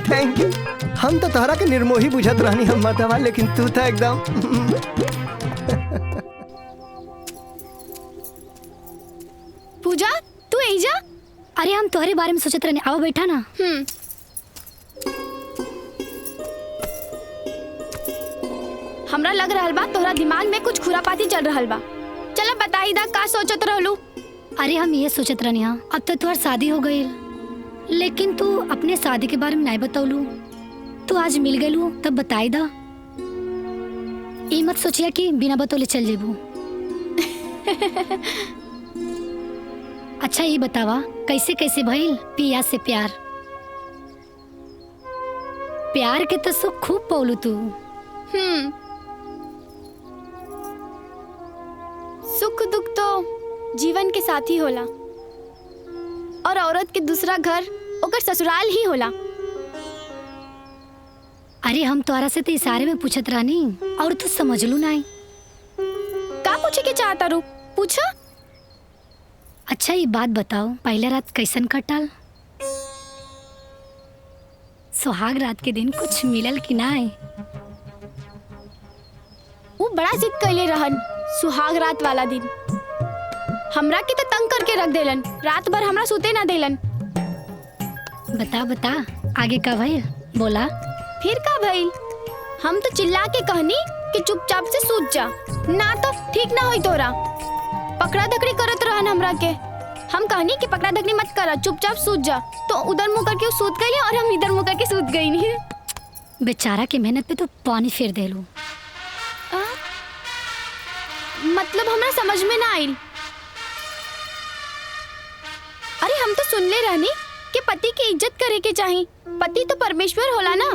थैंक यू। हम तो तोहरा के निर्मोही बुझत रहनी हम मतवा, लेकिन तू था एकदम। पूजा तू एजा? अरे हम तुम्हारे बारे में सोचत रहने, आओ बैठा ना। हमरा लग रहल बा तोहरा दिमाग में कुछ खुरापाती चल रहल बा। चल बताई दा का सोचत रहलू? अरे हम ये सोचत रहनी हाँ, अब तो तुम्हार शादी हो गई, लेकिन तू अपने शादी के बारे में नहीं बतौलू। तू आज मिल गलू तब बताई दा। ये मत सोचिया कि बिना बतौले चल जेबू। अच्छा ये बतावा कैसे कैसे भइल पिया से प्यार? प्यार के तो सुख खूब पौलू तू। सुख दुख तो जीवन के साथी होला, और औरत के दूसरा घर ओकर ससुराल ही होला। अरे हम तोरा से तो इशारे में पूछत रहनी और तू समझ लू नहीं। का पूछे के चाहता रू? पूछा। अच्छा ये बात बताओ, पहले रात कैसन कटल? सुहाग रात के दिन कुछ मिलल कि नहीं? वो बड़ा जिद कैले रहन सुहाग रात वाला दिन, हमरा के तो तंग करके रख देलन, रात भर हमरा सोते ना देलन। बता बता आगे का भइल? बोला। फिर का भइल? हम तो चिल्ला के कहनी कि चुपचाप से सूत जा, ना तो ठीक ना होई तोरा। पकड़ा धकड़ी करत रहन हमरा के, हम कहनी कि पकड़ा धकड़ी मत करा, चुपचाप सूत जा, तो उधर मुंह करके सूत गई और हम इधर मुंह करके सूत गई नहीं। बेचारा के मेहनत पे तो पानी फेर देलू। मतलब हमरा समझ में ना आई। अरे हम तो सुन ले रहनी कि पति की इज्जत करे के चाहिए, पति तो परमेश्वर होला ना।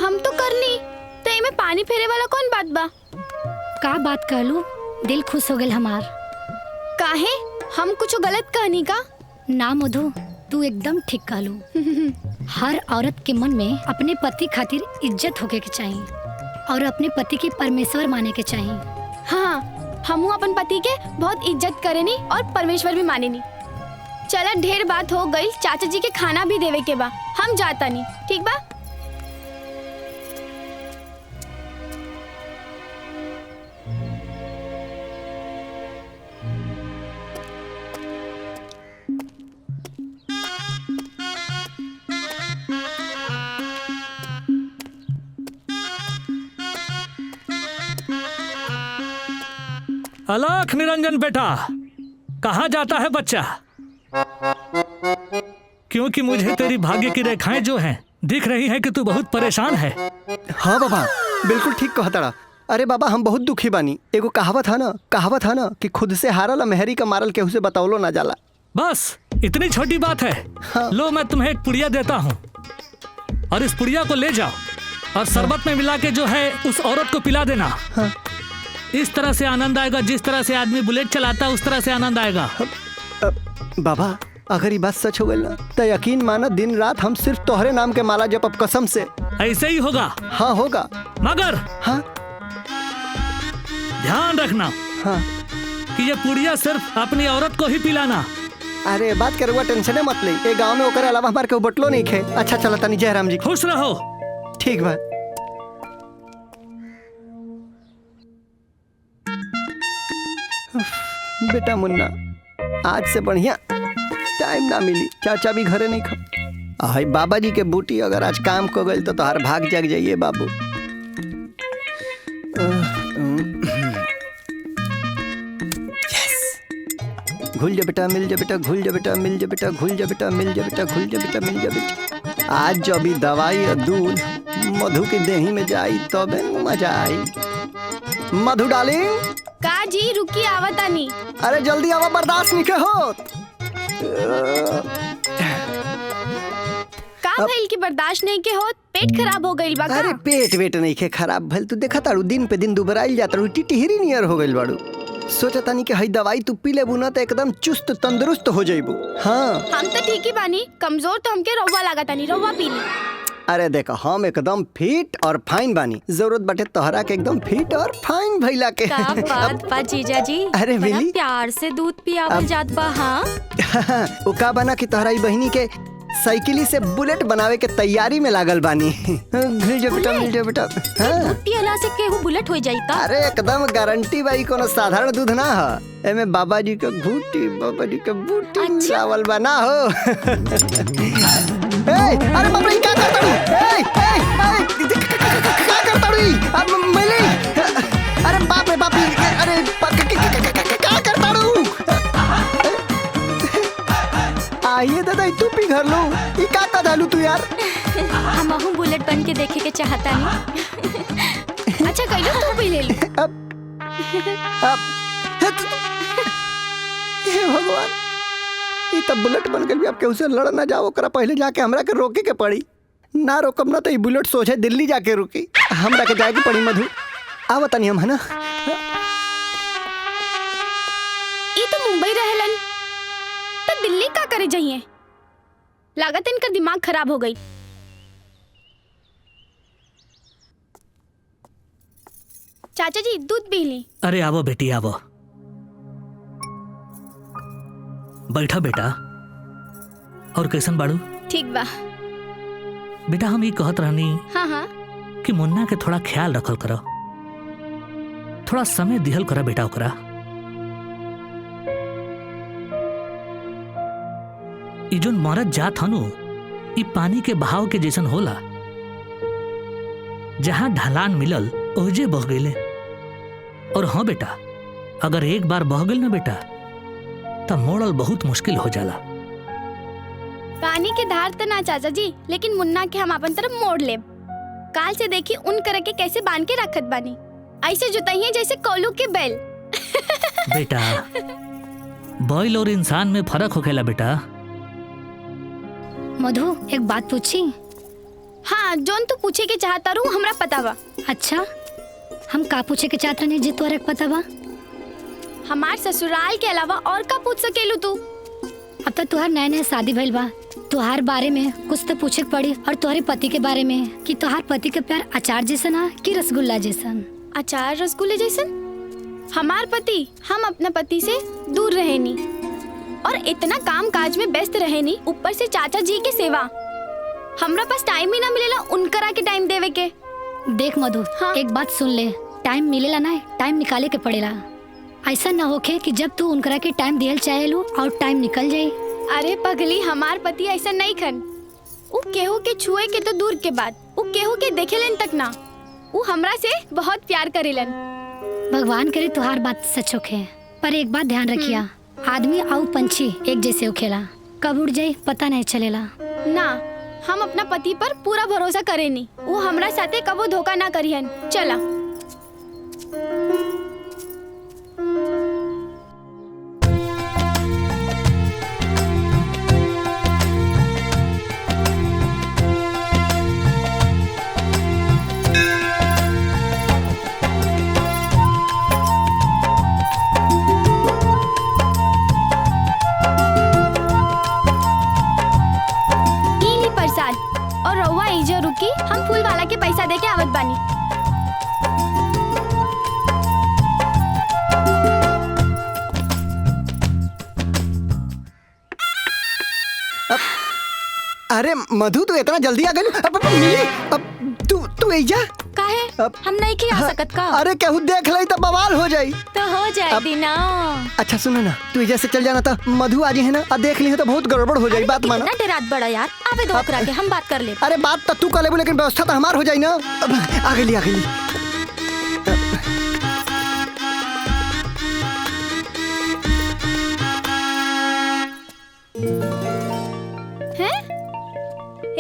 हम तो करनी, तो इमे पानी फेरे वाला कौन बात बा? का बात कहलू, दिल खुश हो गल हमार। काहे हम कुछ गलत कहनी का? ना मधु तू एकदम ठीक कहलू। हर औरत के मन में अपने पति खातिर इज्जत होके के चाहिए और अपने पति के परमेश्वर माने के चाहिए। हाँ हम अपन पति के बहुत इज्जत करेनी और परमेश्वर भी मानेनी। चला ढेर बात हो गई, चाचा जी के खाना भी देवे के बा, हम जाता नहीं, ठीक बा? अलख निरंजन बेटा, कहाँ जाता है बच्चा? क्योंकि मुझे तेरी भाग्य की रेखाएं जो हैं दिख रही हैं कि तू बहुत परेशान है। हाँ बाबा बिल्कुल ठीक कहता। अरे बाबा हम बहुत दुखी बानी। एगो कहावत है ना कि खुद से हारल मेहरी का मारल केहू से बतावलो ना जाला। बस इतनी छोटी बात है। हाँ। लो मैं तुम्हें एक पुड़िया देता हूँ और इस पुड़िया को ले जाओ और शरबत में मिला के जो है उस औरत को पिला देना। हाँ। इस तरह से आनंद आएगा, जिस तरह से आदमी बुलेट चलाता है उस तरह से आनंद आएगा। बाबा अगर ये बात सच हो गई ना तो यकीन माना दिन रात हम सिर्फ तोहरे नाम के माला जपब, कसम से। ऐसे ही होगा? हाँ होगा। मगर हाँ ध्यान रखना हाँ कि ये पुड़िया सिर्फ अपनी औरत को ही पिलाना। अरे बात करुआ टेंशन मत ले, ये गांव में ओकर अलावा हमारे को बटलो नहीं खे। अच्छा चला तनी जयराम जी। खुश रहो। ठीक बा। बेटा मुन्ना आज से बढ़िया टाइम ना मिली, चाचा भी घरे नहीं खा। हाय बाबा जी के बूटी अगर आज काम को गई तो तोहार भाग जग जाइए बाबू। घुल जा बेटा, मिल जा बेटा, घुल जा बेटा, मिल जा बेटा, घुल जा बेटा, मिल जा बेटा, घुल जा बेटा, मिल जा बेटा। आज जो अभी दवाई और दूध मधु की देही में जाई तबे मजा आई। मधु डार्लिंग। का जी रुकी आवतानी। अरे जल्दी आवा, बर्दाश्त नहीं के हो। का भइल की बर्दाश्त नहीं के होत? पेट खराब हो गइल बा का? अरे पेट वेट नहीं के खराब भइल, तू देखा ताड़ू दिन पे दिन दुबराइल जाता रू, टिटहिरी नियर हो गइल बाड़ू। सोचा तानी कि हई दवाई तू पी लेबू ना तो एकदम चुस्त तंदुरुस्त हो जाइबू। हाँ हम तो ठीक ही बानी, कमजोर तो हमके रौवा लागत तानी, रौवा पी ली। अरे देखो हम एकदम फिट और फाइन बानी, जरूरत बाटे तोहरा के एकदम फिट और फाइन भइला के। का बात बा जीजा जी, अरे बड़ा मिली प्यार से दूध पियावल जात बा। हाँ वो का बना कि तोहरा ई बहिनी के साइकिली से बुलेट बनावे के तैयारी में लागल बानी। मिल जा बेटा, मिल जा बेटा। हाँ। दूध पियला से केहू बुलेट हो जाई का? अरे एकदम गारंटी भाई, कोनो साधारण दूध ना है, एमे बाबा जी के घूटी, बाबा जी के बूटी मिलावल बा ना हो। अरे बाप रे क्या करता हूँ? क्या करता हूँ? अब मिली। अरे बाप रे बाप, अरे क्या करता हूँ? आइए दादा तू भी घर लो, ये क्या कर डालू तू यार? हमहू बुलेट बन के देखे के चाहता नहीं। अच्छा कहियो तू भी ले ली। अब हे भगवान, ये तब बुलेट बन गई, अब केहू से लड़ ना जाओ, करा पहले जाके हमरा के रोके के पड़ी। ना रोकम ना तो ये बुलेट सोचे दिल्ली जाके रुकी, हमरा के जाए के पड़ी। मधु आवत नहीं हम, है ना? ये तो मुंबई रहेलन, तो दिल्ली का करे जाइए? लागत इनका दिमाग खराब हो गई। चाचा जी दूध पी ली। अरे आवो बेटी आवो, बैठा बेटा। और कैसन बाड़ू? ठीक बा बेटा, हम ये कहत रहनी हाँ हाँ कि मुन्ना के थोड़ा ख्याल रखल करो, थोड़ा समय दिहल करा बेटा ओकरा। ई जोन मरद जात हनु, ई पानी के बहाव के जैसन होला, जहां ढलान मिलल ओहजे बह गईले। और हाँ बेटा, अगर एक बार बह गइल ना बेटा, तब मोड़ल बहुत मुश्किल हो जाला। पानी के धार तो ना चाचा जी, लेकिन मुन्ना के हम अपन तरफ मोड़ लेब। काल से देखी उन करे के कैसे बांध के रखत बानी, ऐसे जुताइए जैसे कोलू के बैल। बेटा, बैल और इंसान में फर्क होखेला बेटा। मधु एक बात पूछी? हाँ, जोन तू पूछे के चाहता रू हमरा पता बा। अच्छा, हम का पूछे के चाहत रहनी जी तोरे पता बा? हमार ससुराल के अलावा और का पूछ सकेलू तू? अब तो तुहार नया नया शादी भइल बा, तुहार बारे में कुछ तो पूछे पड़ी, और तुम्हारे पति के बारे में कि तुहार पति के प्यार अचार जैसन है कि रसगुल्ला जैसन? अचार रसगुल्ले जैसन? हमार पति, हम अपने पति से दूर रहेनी और इतना काम काज में व्यस्त रहेनी, ऊपर से चाचा जी के सेवा। हमरा पास टाइम ही ना मिलेला उनकरा के टाइम देवे के। देख मधु, हाँ? एक बात सुन ले, टाइम मिलेला ना, टाइम निकाले के पड़ेला। ऐसा ना होके कि जब तू उनकरा के टाइम दियल चाहे लो और टाइम निकल जाए। अरे पगली, हमार पति ऐसा नहीं खन। उ केहू के छुए के तो दूर के बात, उ केहू के देखेलन तक ना। उ हमरा से बहुत प्यार करेलन। भगवान करे तुहार बात सच होखे, पर एक बात ध्यान रखिया, आदमी और पंछी एक जैसे होखेला, कब उड़ जाए पता नहीं चलेला। ना, हम अपना पति पर पूरा भरोसा करेनी, वो हमरा साथे कबो धोखा ना करिहन। चला। और रउआ एजा रुकी, हम फूल वाला के पैसा दे के आवत बानी। अरे मधु, तू इतना जल्दी आ गई? अब तू एजा काहे? हम नहीं की आ सकत का? अरे केहू देख ले तो बवाल हो जाई। तो हो जाए दीना। अच्छा सुनो ना, तू एजा से चल जाना था, मधु आज है ना, और देख ली है तो बहुत गड़बड़ हो जाई। बात मानो। कितना डरात बड़ा यार, आवे दो ओकरा के, हम बात कर ले। अरे बात तो तू कर लेबू, लेकिन व्यवस्था तो हमार हो जाई ना। आ गई।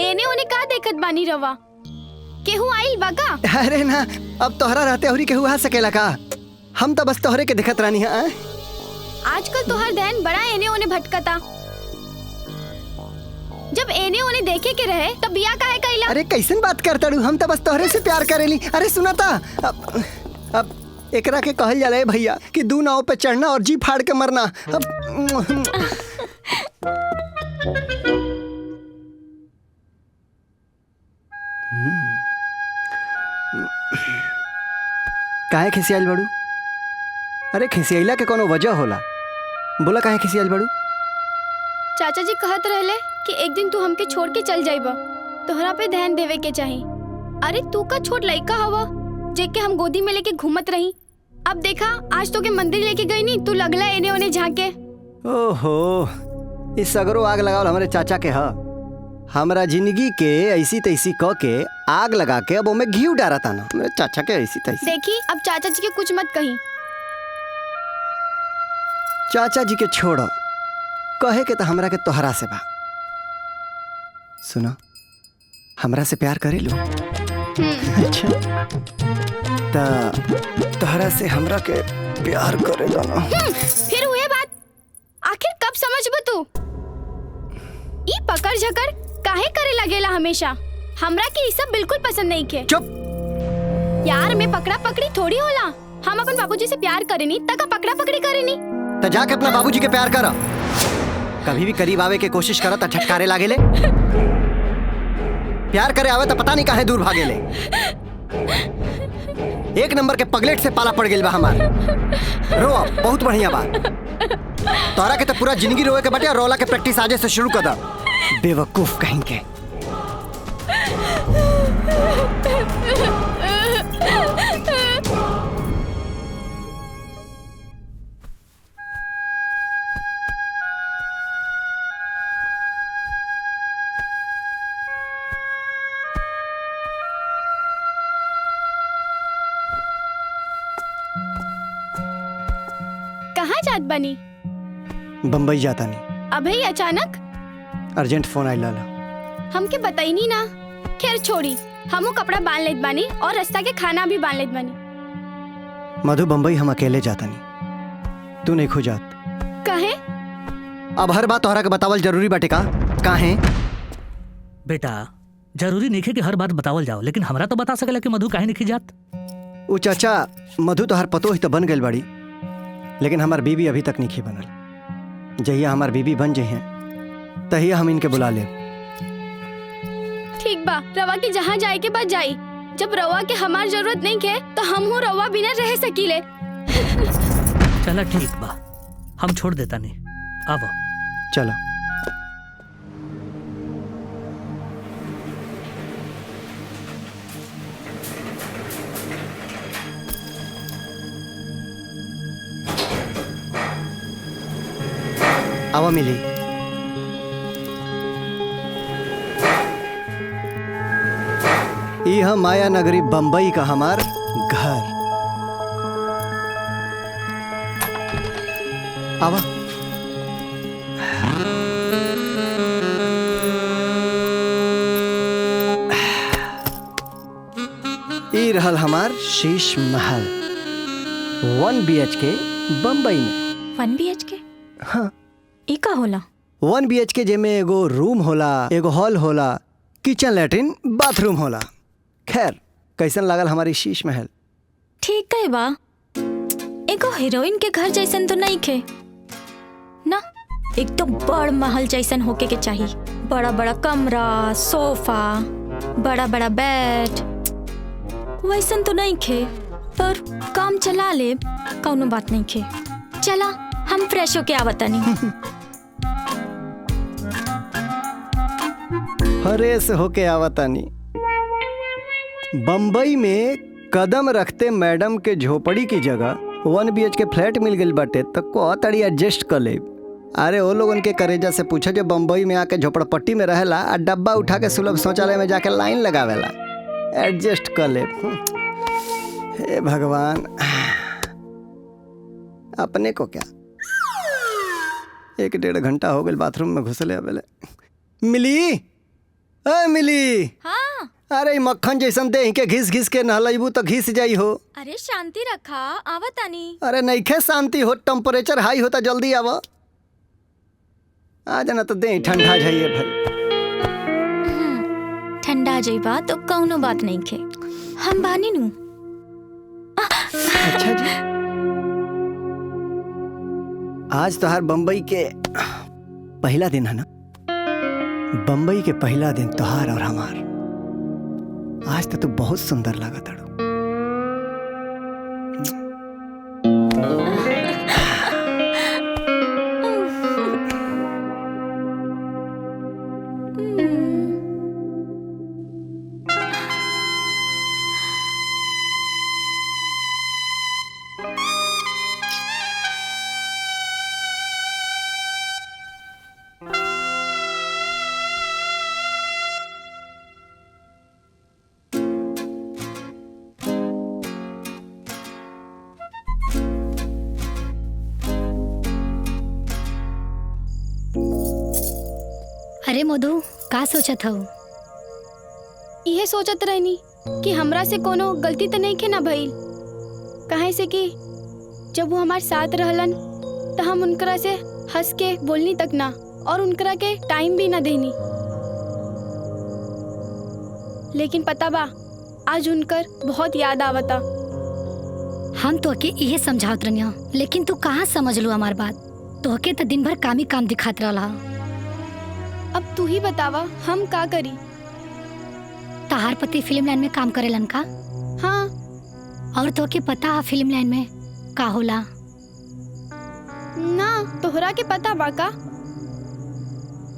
एने ओने का देखत बानी रवा? केहू आइल बा का? अरे ना, अब तोहरा रहते हुरी केहू आ सकेला का? हम तो बस तोहरे के दिखत रानी है। आजकल तोहर ध्यान बड़ा एने ओने भटकता। जब एने ओने देखे के रहे तब बिया काहे कइला? अरे कैसन बात करता डू, हम तो बस तोहरे से प्यार करेली। अरे सुना था, अब एकरा के कहल जाला है भैया कि 2 नाव पे चढ़ना और जी फाड़ के मरना। काहे खिसियाल बड़ू? अरे खिसियाला के कोनो वजह होला, बोला काहे खिसियाल बड़ू? चाचा जी कहत रहले कि एक दिन तू हमके छोड़ के चल जाइबा, तोहरा पे ध्यान देवे के चाही। अरे तू का छोट लइका हवा जेके हम गोदी में लेके घूमत रही। अब देखा आज तो के मंदिर लेके गई नी, तू लगला एने ओने झांके। ओहो, इस सगरो आग लगावल हमारे चाचा के हा। हमरा जिंदगी के ऐसी तैसी क के आग लगा के अब ओमे घी डारा था ना मेरे चाचा के ऐसी तैसी। देखी अब चाचा जी के कुछ मत कही। चाचा जी के छोड़ो, कहे के तो हमरा के तोहरा से बा। सुनो, हमरा से प्यार करे लो? अच्छा, तोहरा से हमरा के प्यार करे लो ना। फिर हुए बात, आखिर कब समझबो तू? ई पकड़ झकड़ काहे करे लगेला हमेशा? हमरा के ई सब बिल्कुल पसंद नहीं के। चुप यार, मैं पकड़ा पकड़ी थोड़ी होला। हम अपन बाबूजी से प्यार करेनी तका पकड़ा पकड़ी करेनी। तो जाके अपना बाबूजी के प्यार करो। कभी भी करीब आवे के कोशिश करो तो झटकारे लागेले। प्यार करे आवे तो पता नहीं काहे दूर भागेले। एक नंबर के पगलेट से पाला पड़ गेल बा हमार। रो अब, बहुत बढ़िया बा। तोहरा के तो पूरा जिंदगी रोए के बाटे और रोला के प्रैक्टिस आजे से शुरू कर दा। बेवकूफ कहेंगे। कहाँ जात बनी? बम्बई जाता नहीं। अभी अचानक? अर्जेंट फोन आई लाला। हमके बताई नहीं ना। खैर छोड़ी, हमू कपड़ा बांध लेत बानी और रास्ता के खाना भी बांध लेत बानी। मधु, बम्बई हम अकेले जाता नहीं, तू नहीं खो जात। काहे? अब हर बात तोहरा के बतावल जरूरी बाटे का? काहे? बेटा, जरूरी नहीं है कि हर बात बतावल जाओ, लेकिन हमरा तो बता सकेला कि मधु काहे नहीं जात। वो चाचा, मधु तो हर पतो ही तो बन गई बड़ी, लेकिन हमार बीबी अभी तक नहीं बनल। जहिया हमार बीबी बन जाए तहिया हम इनके बुला ले। ठीक बा, रवा के जहाँ जाए के बाद जाई। जब रवा के हमार जरूरत नहीं है तो हम हो रवा बिना रह सकीले। चला ठीक बा, हम छोड़ देता नहीं। अब चलो। आवा मिली। यह माया नगरी बंबई का हमार घर। आवा। ई रहल हमार शीश महल, 1 BHK बंबई में। 1 BHK? हाँ। ई का होला? 1 BHK जेमे एगो रूम होला, एगो हॉल होला, किचन, लैट्रिन, बाथरूम होला। खैर, कैसन लागल हमारी शीश महल? ठीक है बा, एगो हीरोइन के घर जैसन तो नहीं खे ना। एक तो बड़ महल जैसन होके के चाहिए। बड़ा बड़ा कमरा, सोफा, बड़ा बड़ा बेड, वैसन तो नहीं खे, पर काम चला ले, कौनो बात नहीं खे। चला हम फ्रेश होके आवतानी। फ्रेश होके आवतानी। बंबई में कदम रखते मैडम के झोपड़ी की जगह 1 BHK फ्लैट मिल गई बाटे, तो कहतड़ी एडजस्ट कर ले। अरे वो लोगन के करेजा से पूछा जो बंबई में आके झोपड़पट्टी में रहेला और डब्बा उठा के सुलभ शौचालय में जाके लाइन लगावेला। एडजस्ट कर ले। हे भगवान, अपने को क्या 1-1.5 घंटा हो गए बाथरूम में घुसले अबेले। मिली, अरे मिली। हाँ। अरे मक्खन जैसन दे के घिस घिस के नहलाइबू तो घिस जाई हो। अरे शांति रखा, आवतानी। अरे नइखे शांति हो, टेम्परेचर हाई होता, जल्दी आवा। आ जाना तो दे ठंडा जाइए भाई। घबरा जाइबा तो कौनो बात नहीं खे, हम बानी नू। अच्छा जी, आज तो हर बम्बई के पहला दिन है ना? बम्बई के पहला दिन त्योहार और हमार। आज तो तू बहुत सुंदर लगा था। अरे मधु, का सोचत हूँ? यह सोचत रहनी कि हमरा से कोनो गलती तो नहीं खे ना भइल, काहे से कि जब वो हमारे साथ रहलन तो हम उनकरा से हंस के बोलनी तक ना और उनकरा के टाइम भी ना देनी। लेकिन पता बा आज उनकर बहुत याद आवता। हम तो के यही समझावत रनिया, लेकिन तू कहाँ समझ लू हमार बात? तो के तो दिन भर काम ही काम दिखात रहा। अब तू ही बतावा हम का करी? तहार पति फिल्म लाइन में काम करेलन का? हाँ। और तो के पता है फिल्म लाइन में का होला? ना, तोहरा के पता बा का?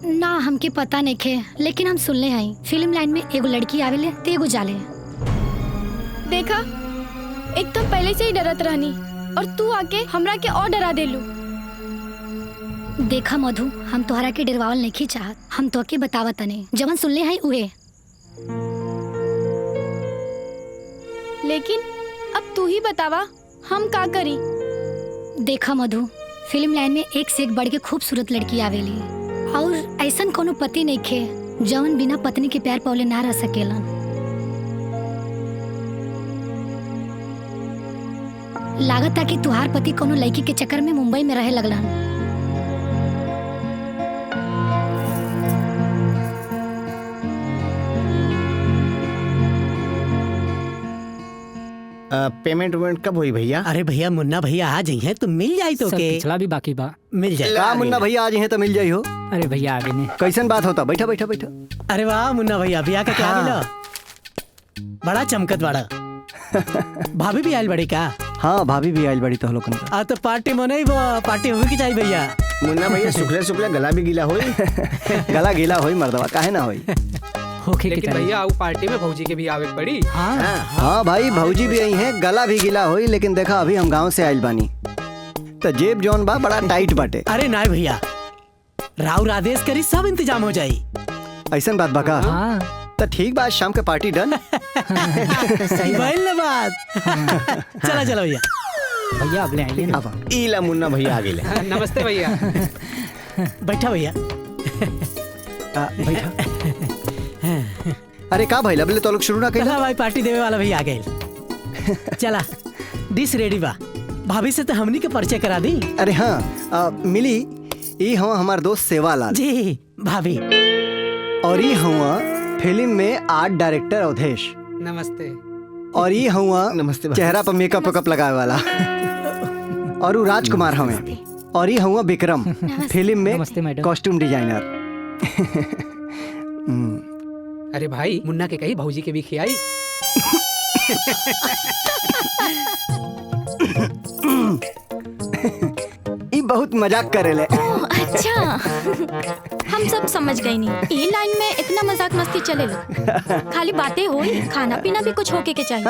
ना, हमके पता नहीं खे, लेकिन हम सुनले हैं फिल्म लाइन में एगो लड़की आवेले ते एगो जाले। देखा, एकदम पहले से ही डरत रहनी और तू आके हमरा के और डरा देलू। देखा मधु, हम तोहरा के डरवावल नहीं चाहत, हम तो के बतावत तने जवन सुनले हैं उहे। लेकिन अब तू ही बतावा हम का करी? देखा मधु, फिल्म लाइन में एक से एक बढ़ के खूबसूरत लड़की आवेली और ऐसन कोनो पति नहीं खे जवन बिना पत्नी के प्यार पौले ना रह सकेलन। लागत है कि तुहार पति कोनो लड़की के चक्कर में मुंबई में रहे लगलन। पेमेंट वेमेंट कब हुई भैया? अरे भैया, मुन्ना भैया आ जाइए तो मिल जाई तो के। पिछला भी बाकी बा, मिल जाए। का मुन्ना भैया आ जाइए तो मिल जाई हो? अरे भैया आगे ने कैसन बात होता? बैठा बैठा बैठा। अरे वाह मुन्ना भैया, भैया का क्या मिला? बड़ा चमकत बड़ा। भाभी भी आयल बड़ी का? हाँ, भाभी भी आयल बड़ी तो लोगन का। तो पार्टी मने ही पार्टी होगी की चाहिए भैया। मुन्ना भैया सुखले सुखले गला भी गीला होई। गला गीला होई मर्दवा, काहे ना होई? लेकिन भैया वो पार्टी में भौजी के भी आवे पड़ी। हाँ भाई, भौजी भी आई हैं, गला भी गीला होई। लेकिन देखा, अभी हम गांव से आइल बानी तो जेब जौन बा बड़ा टाइट बाटे। अरे ना भैया, राव आदेश करी सब इंतजाम हो जाई। ऐसन बात बका? तो ठीक बात, शाम के पार्टी डन। सही बात। चला चलो भैया। भैया अब ले आइए ना। इला मुन्ना भैया आ गए। नमस्ते भैया। बैठा भैया। बैठा। अरे का भाई, लबले तो लोग शुरू ना कइला? भाई पार्टी देवे वाला भैया आ गए। चला, डिश रेडी बा। भाभी से तो हमनी के परिचय करा दी। अरे हाँ, मिली ई हुआ हमार दोस्त सेवालाल जी। भाभी और ई हुआ फिल्म में आर्ट डायरेक्टर अवधेश। नमस्ते। और ये हुआ नमस्ते चेहरा पर मेकअप वेकअप लगाए वाला। और वो राजकुमार हमें। और ये हुआ विक्रम, फिल्म में कॉस्ट्यूम डिजाइनर। अरे भाई, मुन्ना के कही भौजी के भी खियाई। ये बहुत मजाक करेले। अच्छा, हम सब समझ गए नहीं। ये लाइन में इतना मजाक मस्ती चलेला, खाली बातें हो, खाना पीना भी कुछ होके के चाहिए।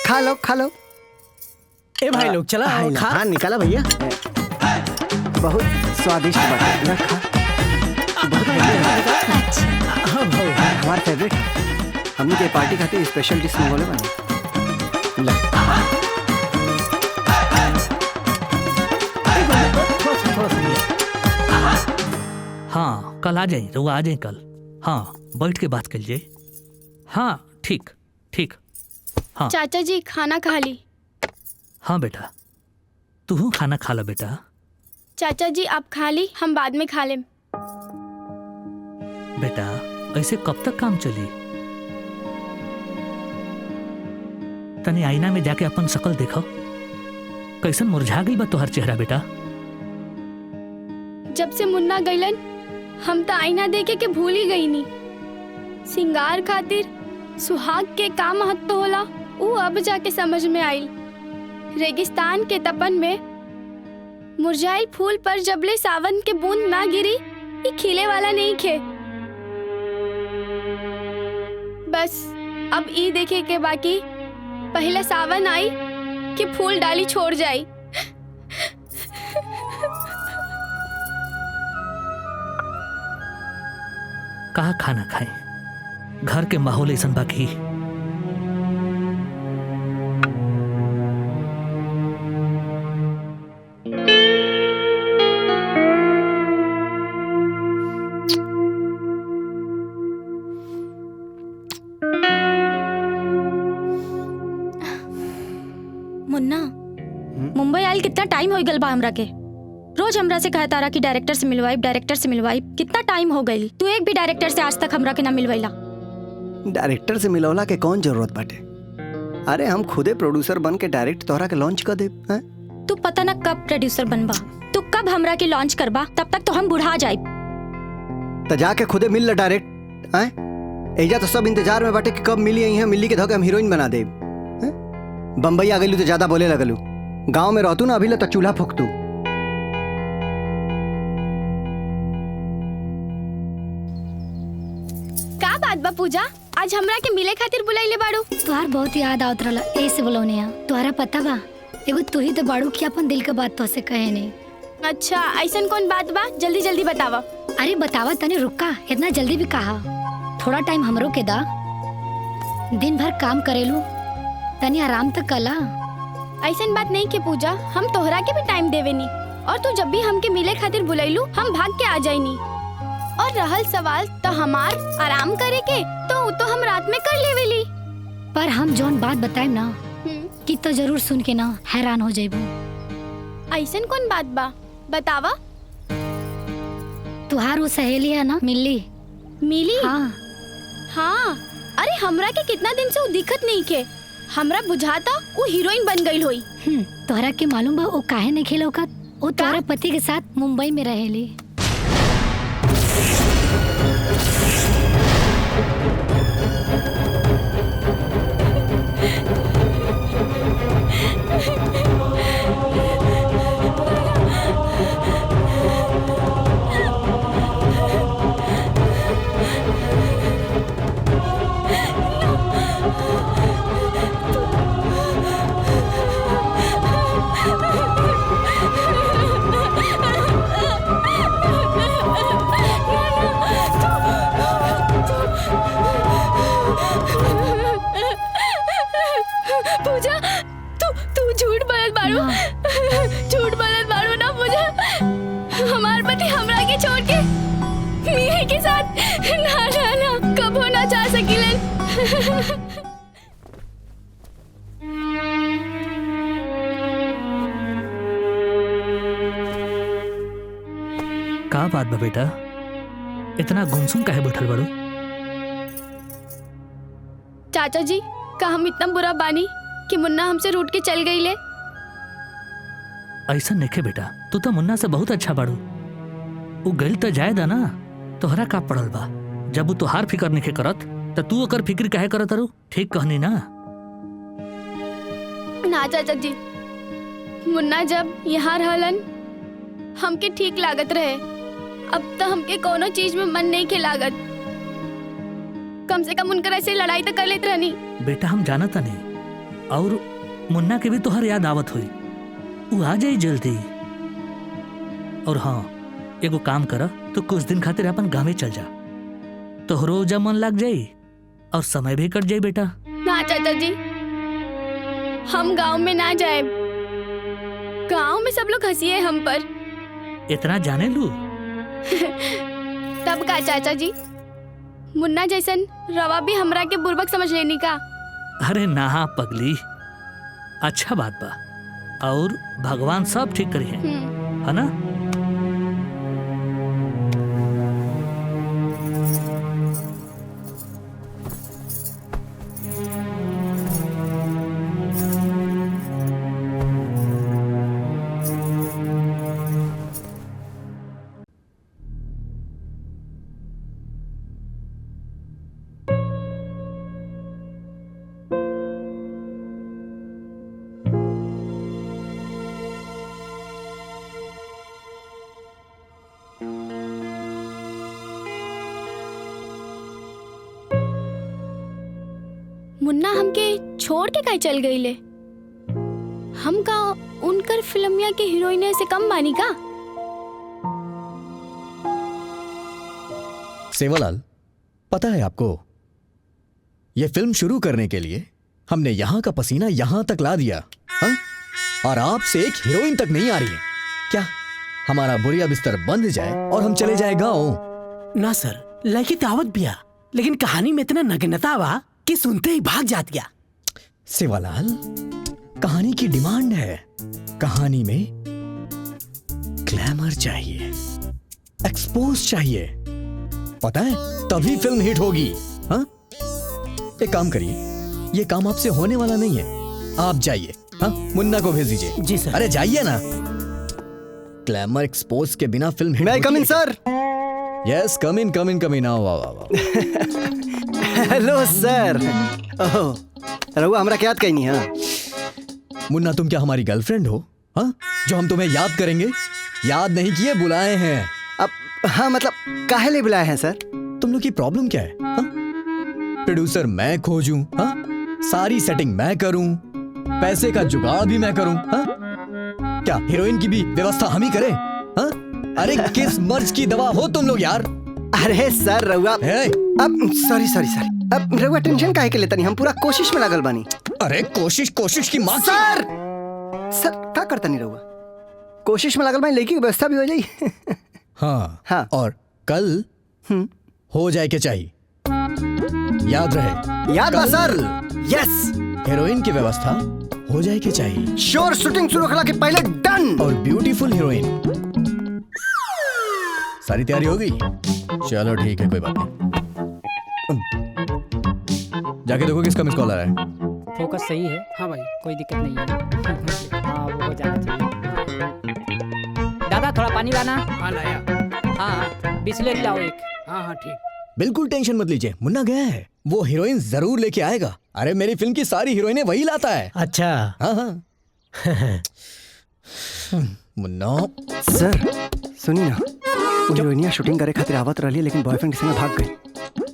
खा लो खा लो। ए भाई लोग चला खा निकाला भैया, बहुत स्वादिष्ट बना खा। हमारा फेवरेट, हमने के पार्टी खाते स्पेशल डिश मंगोले बने। ला हाँ, कल आ जाए, रुआ आ जाए कल। हाँ, बैठ के बात कर जाए। हाँ ठीक ठीक। हाँ चाचा जी खाना खा ली। हाँ बेटा, तू खाना खा ला बेटा। चाचा जी आप खा ली, हम बाद में खा लें। बेटा ऐसे कब तक काम चली? तने आईना में जाके अपन शकल देखो, कैसन मुरझा गई बा तोहर चेहरा बेटा। जब से मुन्ना गईलन हम तो आईना देखे के भूल ही गई नी। सिंगार खातिर सुहाग के का महत्व होला वो अब जाके समझ में आई। रेगिस्तान के तपन में मुरझाई फूल पर जबले सावन के बूंद ना गिरी ये खिले वाला नहीं खे। बस अब ई देखे के बाकी पहले सावन आई कि फूल डाली छोड़ जाई। कहा खाना खाए, घर के माहौल ऐसा बाकी। मुन्ना मुंबई आयल कितना टाइम हो गल बा हमरा के। रोज हमरा से कहता रहा कि डायरेक्टर से मिलवाई, डायरेक्टर से मिलवाई। कितना टाइम हो गई, तू एक भी डायरेक्टर से आज तक हमरा के ना मिलवाइला। डायरेक्टर से मिलवला के कौन जरूरत बाटे? अरे हम खुदे प्रोड्यूसर बन के डायरेक्ट तोहरा के लॉन्च कर देब। तू पता ना कब प्रोड्यूसर बनबा, तू कब हमरा के लॉन्च करबा, तब तक तो हम बुढ़ा जाए। तो जाके खुदे मिल ला डायरेक्ट। एजा तो सब इंतजार में बाटे कि कब मिली है, मिली के धोके हम हीरोइन बना देब। बम्बई आ गई तो ज्यादा बोले लगलू, गांव में रहतू ना अभी तो चूल्हा फूकतू। का बात बा पूजा, आज हमरा के मिले खातिर बुलाइले बाड़ू? तुहार बहुत याद आवत रहला, ऐसे बुलौनिया। तुहरा पता बा एगो तू ही तो बाड़ू कि अपन दिल के बात तो से कहे नहीं। अच्छा ऐसन कौन बात बा, जल्दी जल्दी बतावा। अरे बतावा तने, रुका इतना जल्दी भी कहा। थोड़ा टाइम हमरो के दा, दिन भर काम करेलू, तनी आराम तक कला। ऐसन बात नहीं के पूजा, हम तोहरा के भी टाइम देवे नी, और तू जब भी हमके मिले खातिर बुलाइलू हम भाग के आ जाइनी। और रहल सवाल तो हमार आराम करे के, तो हम रात में कर लेवेली। पर हम जौन बात बताएम ना कि तो जरूर सुन के ना हैरान हो जाइबू। ऐसन कौन बात बा, बतावा। तुहार वो सहेली है ना मिली? मिली? हाँ हाँ। अरे हमरा के कितना दिन से वो दिखत नहीं के, हमरा बुझाता वो हीरोइन बन गई होई। तोहरा के मालूम बा वो काहे नहीं खेलौकत? वो तोहरा पति के साथ मुंबई में रहेली। पूजा तू झूठ बोलत बाड़ू, झूठ बोलत बाड़ू ना पूजा। हमार पति हमरा के छोड़ के मीरे के साथ ना ना ना कबो ना जा सकिलन। का बात बा बेटा, इतना गुमसुम काहे बैठल बाड़ू? चाचा जी का हम इतना बुरा बानी कि मुन्ना हमसे रूठ के चल गई ले? ऐसा नहीं बेटा, तू तो मुन्ना से बहुत अच्छा बाड़ू। वो गइल तो जायदा ना, तोहरा का पड़ल बा। जब वो तोहार फिकर नहीं करत तो तू ओकर फिक्र काहे करत रू? ठीक कहनी ना? ना चाचा जी, मुन्ना जब यहाँ रहलन हमके ठीक लागत रहे। अब तो हमके कोनो चीज में मन नहीं के लागत। कम से कम उनकर ऐसे लड़ाई तो कर लेते रहनी। बेटा हम जानता नहीं, और मुन्ना के भी तोहर याद आवत हुई, वो आ जाई जल्दी। और हाँ एगो काम कर, तो कुछ दिन खातिर अपन गाँव चल जा, तोहरो जब मन लग जाई और समय भी कट जाई बेटा। ना चाचा जी, हम गांव में ना जाए। गांव में सब लोग हंसिए हम पर। इतना जाने लू? तब का चाचा जी, मुन्ना जैसन रवा भी हमरा के बुर्बक समझ लेनी का? अरे ना पगली, अच्छा बात बा, और भगवान सब ठीक करी है ना? मुन्ना हमके छोड़ के कहीं चल गई ले। हम का उनकर फिल्मिया के हीरोइन से कम बानी का? सेवालाल, पता है आपको, ये फिल्म शुरू करने के लिए हमने यहाँ का पसीना यहाँ तक ला दिया, हा? और आपसे एक हीरोइन तक नहीं आ रही है। क्या हमारा बुरिया बिस्तर बंद जाए और हम चले जाए गाँव? ना सर, लड़की दावत बिया, लेकिन कहानी में इतना नग्नता बा कि सुनते ही भाग जात गया। सेवालाल, कहानी की डिमांड है। कहानी में ग्लैमर चाहिए, एक्सपोज चाहिए, पता है, तभी फिल्म हिट होगी। हाँ, एक काम करिए, ये काम आपसे होने वाला नहीं है। आप जाइए, हाँ, मुन्ना को भेज दीजिए। जी सर। अरे जाइए ना। ग्लैमर एक्सपोज के बिना फिल्म हिट मैं कम इन सर। यस, कम इन। आओ आओ आओ। हेलो सर। ओह, रहुआ हमरा क्या याद कहीं है? मुन्ना, तुम क्या हमारी गर्लफ्रेंड हो? हाँ, जो हम तुम्हें याद करेंगे? याद नहीं किए, बुलाए हैं। अब हाँ, मतलब काहे लिए बुलाए हैं सर? तुम लोग की प्रॉब्लम क्या है? हाँ? प्रोड्यूसर मैं खोजूं, हाँ? सारी सेटिंग मैं करूं, पैसे का जुगाड़ भी मैं करूं, हाँ? क्या हीरोइन की भी व्यवस्था हम ही करें? हाँ? अरे किस मर्ज की दवा हो तुम लोग यार? अरे सर रहुआ, अब सॉरी अब रहुआ टेंशन काहे के लेता नहीं, हम पूरा कोशिश में लगल बानी। अरे कोशिश की माँ सर क्या करता नहीं रहुआ? कोशिश में लगल बानी, लड़की की व्यवस्था भी हो जाई। हाँ, और कल हो जाए के चाहिए, याद रहे। याद बा सर। यस, हीरोइन की व्यवस्था हो जाए के चाहिए। श्योर, शूटिंग शुरू करने के पहले डन। और ब्यूटीफुल हीरोइन। सारी तैयारी हो गई? चलो ठीक है, कोई बात नहीं। जाके देखो किसका मिस कॉल आ रहा है। फोकस सही है। हाँ भाई, कोई दिक्कत नहीं है। हाँ, वो हो जाना चाहिए। दादा थोड़ा पानी लाना। हाँ लाया। हाँ, बिस्लेरी लाओ एक। हाँ ठीक। बिल्कुल टेंशन मत लीजिए, मुन्ना गया है, वो हीरोइन जरूर लेके आएगा। अरे मेरी फिल्म की सारी हीरोइनें वही लाता है। अच्छा। हाँ। मुन्ना सर सुनी ना, हीरोइनिया शूटिंग करे खातिर आवत रही, लेकिन बॉयफ्रेंड के संग भाग गई।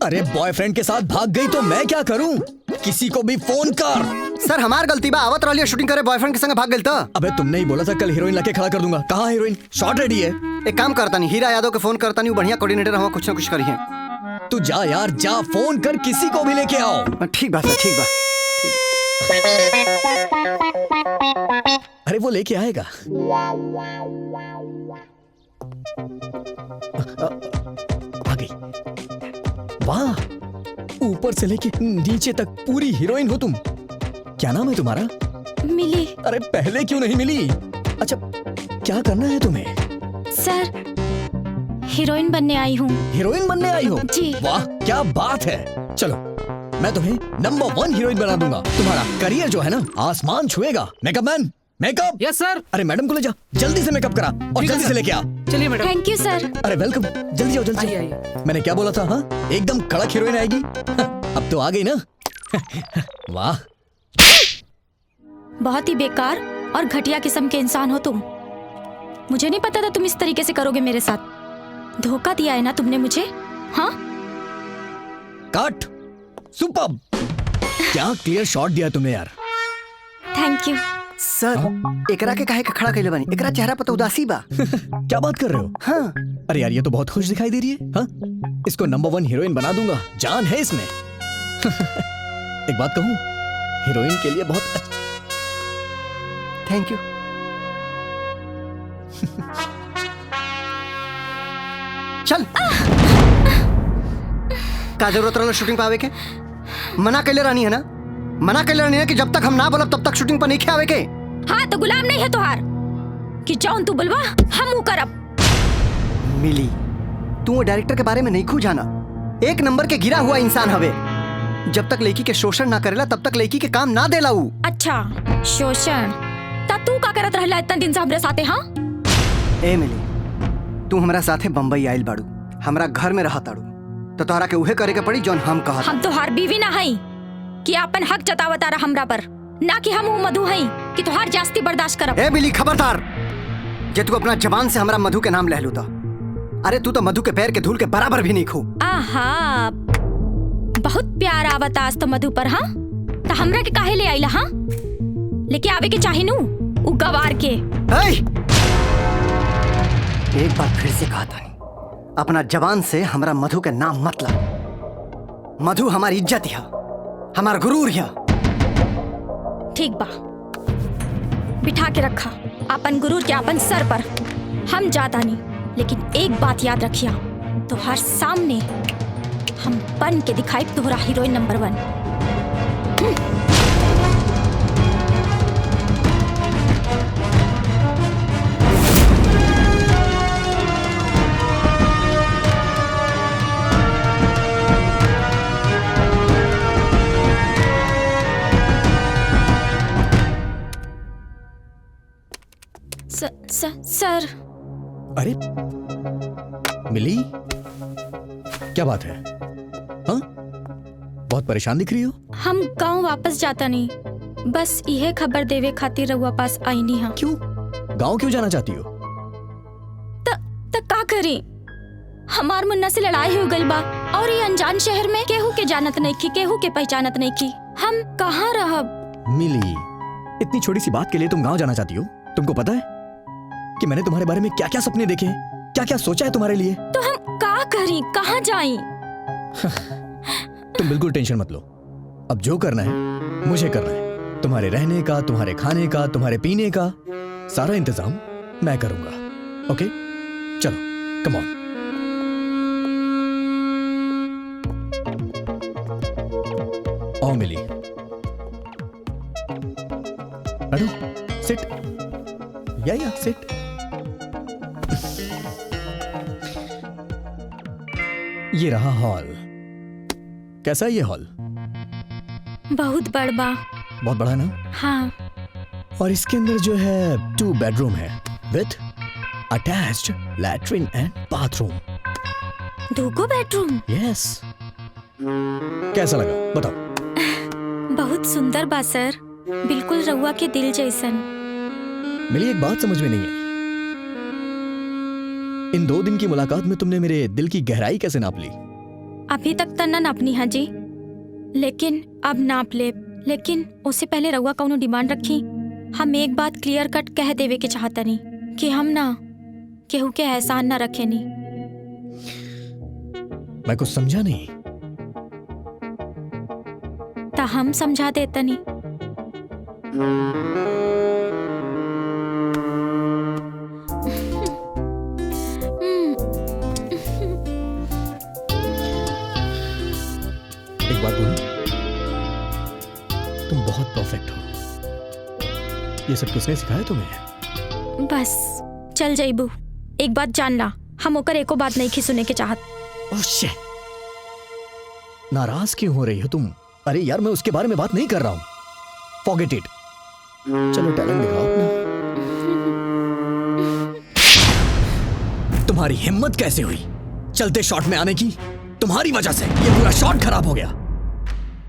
अरे बॉयफ्रेंड के साथ भाग गई तो मैं क्या करूं? किसी को भी फोन कर। सर हमार गलती बा, आवत रही शूटिंग करे, बॉयफ्रेंड के संग भाग गई। तो अबे तुमने ही बोला था कल हीरोइन लाके खड़ा कर दूंगा। कहाँ हीरोइन? शॉट रेडी है। एक काम करता नहीं, हीरा यादव के फोन करता नहीं, बढ़िया कोऑर्डिनेटर, हम कुछ ना कुछ करिए। तू जा यार, जा, फोन कर, किसी को भी लेके आओ। ठीक बात है, ठीक बात। अरे वो लेके आएगा। आ गई। वाह, ऊपर से लेके नीचे तक पूरी हीरोइन हो तुम। क्या नाम है तुम्हारा? मिली। अरे पहले क्यों नहीं मिली? अच्छा, क्या करना है तुम्हें? सर, हीरोइन बनने आई हूँ। हीरोइन बनने आई हो? जी। वाह, क्या बात है। चलो, मैं तुम्हें नंबर 1 हीरोइन बना दूंगा। तुम्हारा करियर जो है ना, आसमान छुएगा। Makeup man, makeup. यस सर। अरे मैडम को ले जा, जल्दी से मेकअप करा और जल्दी से लेके आ। चलिए मैडम। थैंक यू सर। अरे वेलकम, जल्दी जाओ, जल्दी। आइए। मैंने क्या बोला था? हाँ, एकदम कड़क हीरोइन आएगी। अब तो आ गई ना। वाह, बहुत ही बेकार और घटिया किस्म के इंसान हो तुम। मुझे नहीं पता था तुम इस तरीके से करोगे मेरे साथ। धोखा दिया है ना तुमने मुझे। हाँ, कट। सुपर्ब। क्या क्लियर शॉट दिया तुमने यार। थैंक यू सर। एकरा के काहे के खड़ा कइले बानी? एकरा चेहरा पर तो उदासी बा। क्या बात कर रहे हो? हाँ। अरे यार, ये तो बहुत खुश दिखाई दे रही है। हाँ, इसको नंबर 1 हीरोइन बना दूंगा, जान है इसमें। एक बात कहूं, हीरोइन के लिए बहुत अच्छा। Thank you. चल। का जरूरत रहला शूटिंग पे आवे के? मना कैले रानी है ना, मना कैले रानी है कि जब तक हम ना बोलब तब तक शूटिंग पर नहीं आवे के। हाँ, तो गुलाम नहीं है तोहार कि जौन तू बुलवा हम ऊ करब। मिली, तू वो डायरेक्टर के बारे में नहीं खू जाना। एक नंबर के गिरा हुआ इंसान हवे। जब तक लड़की के शोषण ना करेला तब तक लड़की के काम ना देला ऊ। अच्छा, शोषण। ता तू का करत रहला इतना दिन से हमरे साथे? हाँ ए मिली, तू हमरा साथे बम्बई आइल बाड़ू, हमरा घर में रहा ताड़ू, तो तोहरा के उहे करे के पड़ी जौन हम कहत। हम तोहार बीवी ना हई कि अपन हक जतावता रहा हमरा पर, ना कि हम ऊ मधु हई कि तोहार जास्ती बर्दाश्त करब। ए मिली, खबरदार। जे तू अपना जबान से हमरा मधु के नाम ले लू तो, अरे तू तो मधु के पैर के धूल के बराबर भी नहीं खू। आहा, बहुत प्यार आवता आज तो मधु पर। हाँ, तो हमरा के काहे ले आइला? हाँ, लेके आवे के चाहे नू उ गवार के। एक बार फिर से कहा था, अपना जवान से हमरा मधु के नाम मत ला। मधु हमारी इज्जत है, हमारा गुरूर है। ठीक बा, बिठा के रखा अपन गुरूर के अपन सर पर। हम जाता नहीं, लेकिन एक बात याद रखिया, तो हर सामने हम बन के दिखाई तोहरा हीरोइन नंबर 1। सर। अरे मिली, क्या बात है? हाँ, बहुत परेशान दिख रही हो। हम गांव वापस जाता नहीं, बस यह खबर देवे खातिर रउआ पास आई नहीं। हाँ, क्यों? गांव क्यों जाना चाहती हो? त का करी, हमार मुन्ना से लड़ाई हो गई बा, और ये अनजान शहर में केहू के जानत नहीं की, केहू के पहचानत नहीं की। हम कहाँ रहब? मिली, इतनी छोटी सी बात के लिए तुम गांव जाना चाहती हो? तुमको पता है कि मैंने तुम्हारे बारे में क्या क्या सपने देखे, क्या क्या सोचा है तुम्हारे लिए? तो हम का करी, कहाँ जाएं? तुम बिल्कुल टेंशन मत लो, अब जो करना है मुझे करना है। तुम्हारे रहने का, तुम्हारे खाने का, तुम्हारे पीने का सारा इंतजाम मैं करूंगा। ओके, चलो, कम ऑन। आओ मिली, बैठो, सिट, या सिट। ये रहा हॉल। कैसा है ये हॉल? बहुत बड़ बा। बहुत बड़ा ना? हाँ। और इसके अंदर जो है 2 बेडरूम है with attached latrine and bathroom. 2 bedroom? Yes. कैसा लगा बताओ? बहुत सुंदर बा सर, बिल्कुल रउआ के दिल जैसन। मिली, एक बात समझ में नहीं आई, इन 2 दिन की मुलाकात में तुमने मेरे दिल की गहराई कैसे नाप ली? अभी तक तो ना नापनी है जी, लेकिन अब नाप ले। लेकिन उससे पहले रउआ कौनो डिमांड रखी। हम एक बात क्लियर कट कह देवे के चाहता नहीं कि हम ना केहू के एहसान ना रखे नहीं। मैं कुछ समझा नहीं। ता हम समझा देता नहीं। एक बात बोलूं, तुम बहुत परफेक्ट हो। ये सब किसने सिखाया तुम्हें? बस चल जाइबू, एक बात जान ला, हम ओकर एको बात नहीं सुने के चाहत। ओह शिट, नाराज क्यों हो रही हो तुम? अरे यार, मैं उसके बारे में बात नहीं कर रहा हूं। Forget it. चलो टैलेंट दिखाओ अपना। तुम्हारी हिम्मत कैसे हुई चलते शॉट में आने की? तुम्हारी वजह से ये पूरा शॉट खराब हो गया।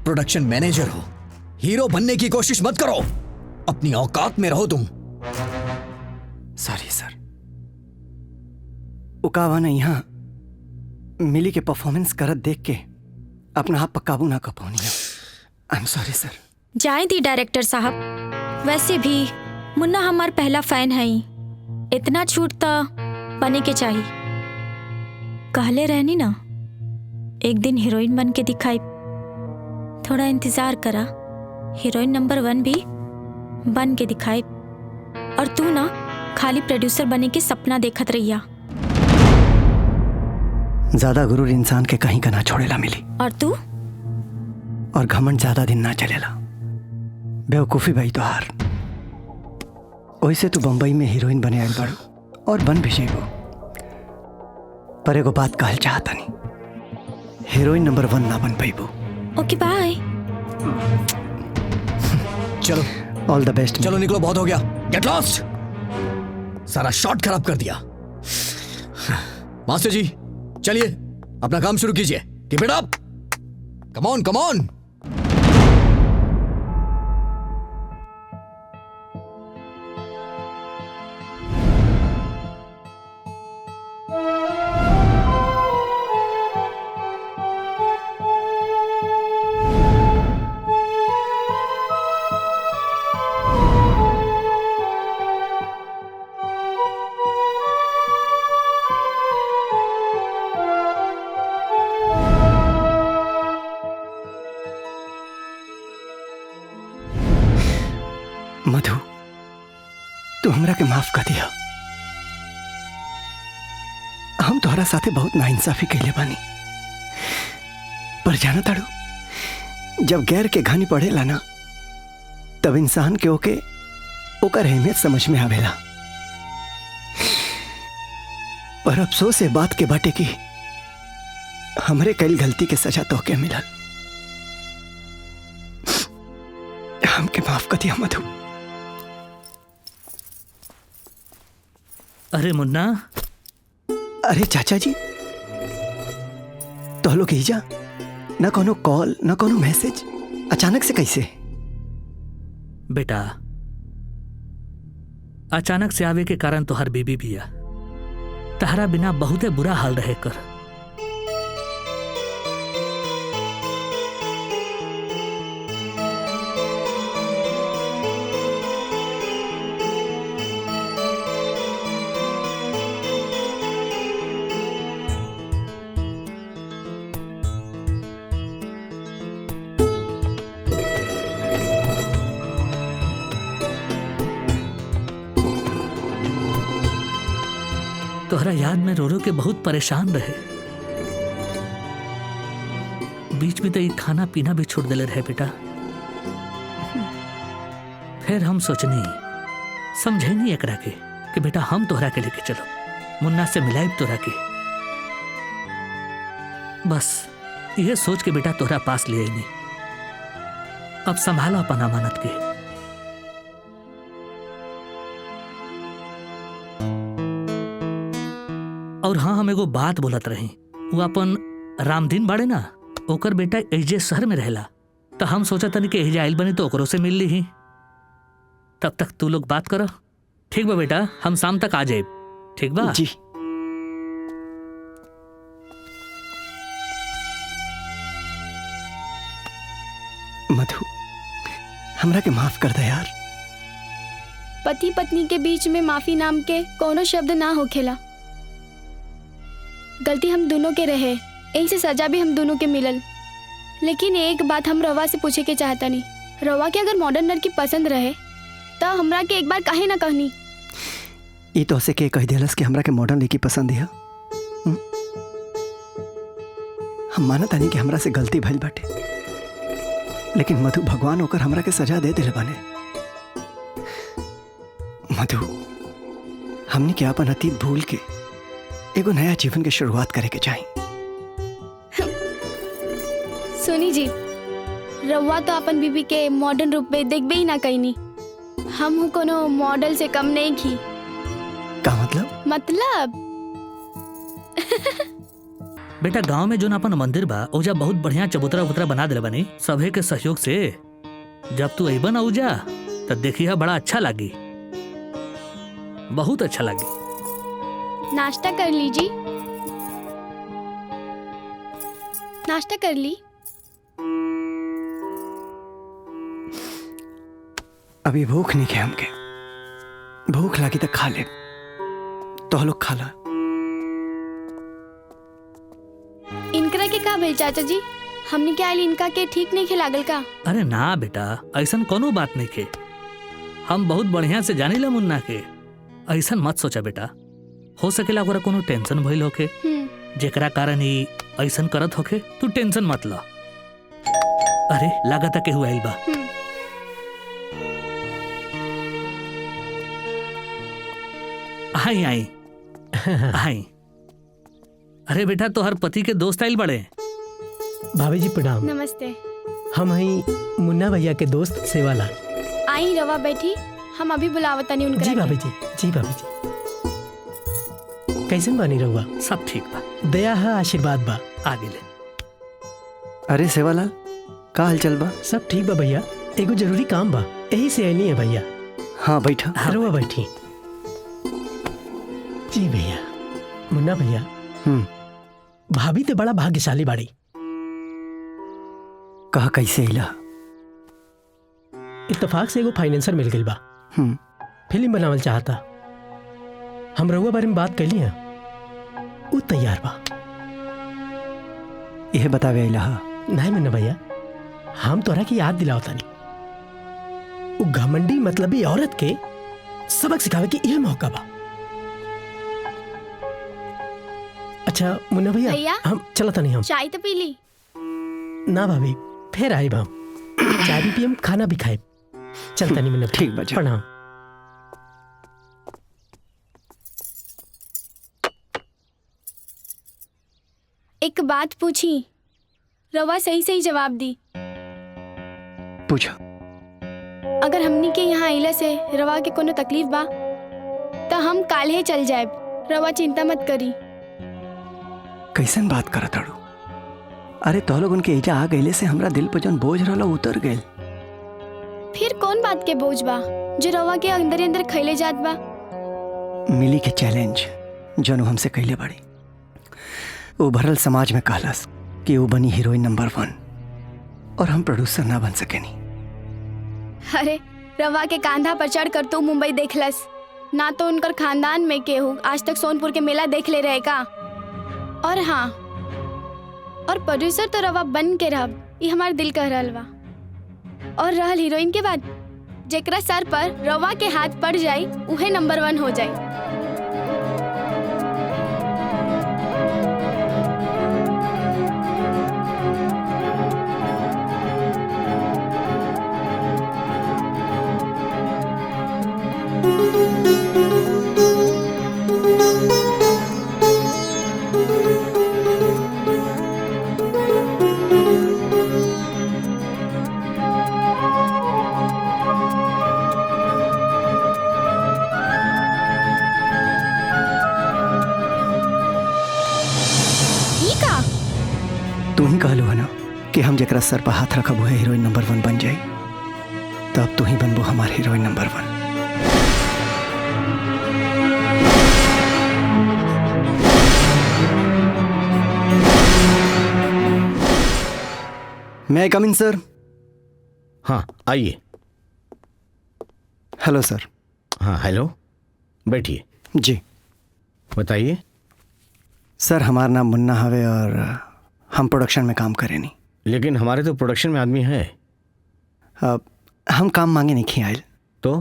प्रोडक्शन मैनेजर हो, हीरो बनने की कोशिश मत करो, अपनी औकात में रहो तुम। सॉरी सर, उकावा ने यहाँ मिली के परफॉर्मेंस करत देख के अपना आप पर काबू ना कर पाऊनी। आई एम सॉरी सर। जाए दी डायरेक्टर साहब, वैसे भी मुन्ना हमार पहला फैन है ही, इतना छूट तो बने के चाहिए। कहले रहनी ना, एक दिन हीरोइन बन के दिखाई। थोड़ा इंतजार करा, हीरोइन नंबर 1 भी बन के दिखाई। और तू ना खाली प्रोड्यूसर बने के सपना देखत रहिया। ज्यादा गुरूर इंसान के कहीं का ना छोड़ेला मिली। और तू? और घमंड ज्यादा दिन ना चलेला। बेवकूफी भाई तो हार। वैसे तू बंबई में हीरोइन बने आयल बड़ो और बन भी जेबो, पर एगो बात कहल चाहता नहीं, हीरोइन नंबर 1 ना बन पाइबो। Okay bye. चलो, ऑल द बेस्ट। चलो निकलो, बहुत हो गया। Get lost. सारा शॉट खराब कर दिया। मास्टर जी चलिए, अपना काम शुरू कीजिए। Keep it up, come on come on. तू हमरा के माफ कर दिया। हम तोहरा साथे बहुत नाइंसाफी कैले बानी, पर जाना ताड़ू जब गैर के घानी पड़ेला ना तब इंसान के ओकर अहमियत समझ में आवेला। पर अफसोस है बात के बाटे की हमरे कई गलती के सजा तोहके मिलल। हमके माफ कर दिया मधु। अरे मुन्ना। अरे चाचा जी, तो लोग जा ना कोनो कॉल ना कोनो मैसेज, अचानक से कैसे? बेटा अचानक से आवे के कारण तोहर बीबी बिया, तहरा बिना बहुते बुरा हाल रहे कर। तोहरा याद में रो रो के बहुत परेशान रहे। बीच में तो ये खाना पीना भी छोड़ देले रहे बेटा। फिर हम सोचनी समझे नहीं एकरा के कि बेटा हम तोहरा के लेके चलो, मुन्ना से मिलाइब तोहरा के। बस यह सोच के बेटा तोहरा पास ले आई। अब संभालो अपन अमानत के। और हाँ, हम एगो बात बोलत रही, वो अपन रामदीन बाड़े ना, ओकर बेटा एजे शहर में रहेला, तो हम सोचा तनी कि एजे आइल बनी तो ओकरो से मिल ली ही। तब तक तू लोग बात करो। ठीक बा बेटा, हम शाम तक आ जाए। ठीक बा जी। मधु, हमरा के माफ कर दे यार। पति पत्नी के बीच में माफी नाम के कोनो शब्द ना होखेला। गलती हम दोनों के रहे, यही से सजा भी हम दोनों के मिलल। लेकिन एक बात हम रवा से पूछे के चाहता नहीं, रवा के अगर मॉडर्न लड़की पसंद रहे तो हमरा के एक बार काहे ना कहनी? ये तो से के कह दिलस कि हमरा के मॉडर्न लड़की पसंद है। हम मानत नहीं कि हमरा से गलती भइल बाटे, लेकिन मधु भगवान होकर हमरा के सजा दे दिले बाने। मधु, हमने क्या अपन अतीत भूल के एगो नया जीवन के शुरुआत करे के चाहिए। सुनी जी, रवा तो अपन बीबी के मॉडर्न रूप में देखबे ही ना कहीं। हम हूँ कोनो मॉडल से कम नहीं की। का मतलब? बेटा गांव में जो अपन मंदिर बा ओजा बहुत बढ़िया चबूतरा उबूतरा बना दिले बनी सभे के सहयोग से। जब तू अइबा ना ओजा तो देखिए बड़ा अच्छा लगी, बहुत अच्छा लगी। नाश्ता कर लीजिए। नाश्ता कर ली। अभी भूख नहीं है हमके, भूख लगी तो खा ले। तो लोग खा ला। इनकरा के का भेल चाचा जी? हमने क्या इनका के ठीक नहीं खिलागल का? अरे ना बेटा, ऐसा कोनो बात नहीं के। हम बहुत बढ़िया से जानी ला मुन्ना के। ऐसा मत सोचा बेटा, हो सकेला ओकरा कोनो टेंशन भइल होके जेकरा कारण ही ऐसा करत होके। तू टेंशन मत ला। अरे लागता केहू आइल बा। आई आई आई। अरे बेटा, तो हर पति के दोस्त आइल बड़े। भाभी जी प्रणाम। नमस्ते। हम हई मुन्ना भैया के दोस्त सेवालाल। आई रवा बैठी, हम अभी बुलावता नहीं उनका। जी भाभी जी, जी भाभी जी। कैसन बानी रहुआ? सब ठीक बा, दया है, आशीर्वाद बा। आगे ले। अरे सेवालाल, का हाल चल बा? सब ठीक बा भैया, एगो जरूरी काम बा, यही से आनी है भैया। हाँ बैठा। रहुआ बैठी। जी भैया। मुन्ना भैया, भाभी ते बड़ा भाग्यशाली बाड़ी। कहा कैसे इला? इत्तेफाक से एगो फाइनेंसर मिल गई बा, फिल्म बनावल चाहता। हम रहुआ बारे में बात कैली है, वो तैयार बा। यह बतावे इला? नहीं मुन्ना भैया, हम तोरा की याद दिलावता नहीं। वो घमंडी मतलबी औरत के सबक सिखावे के यह मौका बा। अच्छा मुन्ना भैया? भैया हम चलता नहीं हम चाय तो पी ली। ना भाभी फिर आए हम चाय भी पियम खाना भी खाए। चलता नहीं मुन्ना ठीक बजा। प्रणाम। एक बात पूछी, रवा सही सही जवाब दी। पूछो। अगर हमनी के यहाँ आइला से रवा के कोनो तकलीफ बा तो हम काल्हे चल जाएब। रवा चिंता मत करी। कैसन बात करत ताड़ू? अरे तो लोग उनके एजा आ गईले से हमरा दिल पर जौन बोझ रहला उतर गइल। फिर कौन बात के बोझ बा जो रवा के अंदर अंदर खैले जात बा? मिली के चैलेंज जौन हमसे कैले बड़ी। वो भरल समाज में कहलस कि वो बनी हीरोइन नंबर 1 और हम प्रोड्यूसर ना बन सकेनी। अरे रवा के कांधा पर चढ़ कर तू मुंबई देखलस ना, तो उनकर खानदान में केहू आज तक सोनपुर के मेला देख ले रहे का। और हाँ, और प्रोड्यूसर तो रवा बन के रहब, ये हमार दिल कह रहल बा। और रहल हीरोइन के बाद, जेकरा सर पर रवा के हाथ पड़ जाई उहे नंबर 1 हो जाई। तू ही कहलू है ना कि हम जरा सर पर हाथ रखब हुए हीरोइन नंबर 1 बन जाई, तो अब तू ही बनबो हमारे हीरोइन नंबर 1। मैं कम इन सर? हाँ आइए। हेलो सर। हाँ हेलो, बैठिए। जी बताइए। सर हमारा नाम मुन्ना हवे और हम प्रोडक्शन में काम करें नहीं। लेकिन हमारे तो प्रोडक्शन में आदमी है। हम काम मांगे नहीं खी आयल। तो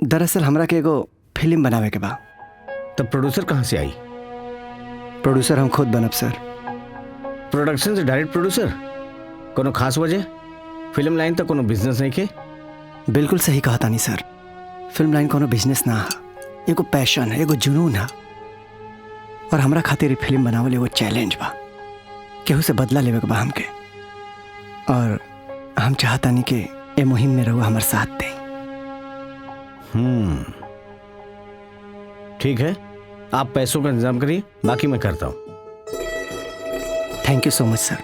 दरअसल हमरा के एगो फिल्म बनावे के बा। तब प्रोड्यूसर कहाँ से आई? प्रोड्यूसर हम खुद बनब सर। प्रोडक्शन से डायरेक्ट प्रोड्यूसर? कोनो खास वजह? फिल्म लाइन तो कोनो बिजनेस नहीं के? बिल्कुल सही कहा तानी सर। फिल्म लाइन कोनो बिजनेस ना है, एगो पैशन है, एगो जुनून है। और हमरा खातिर फिल्म बनावल एगो चैलेंज बा, केहू से बदला लेवे के बा हमके। और हम चाहतानी कि ए मुहिम में रहुआ हमार साथ दे। ठीक है, आप पैसों का इंतजाम करिए, बाकी मैं करता हूँ। Thank you so much sir.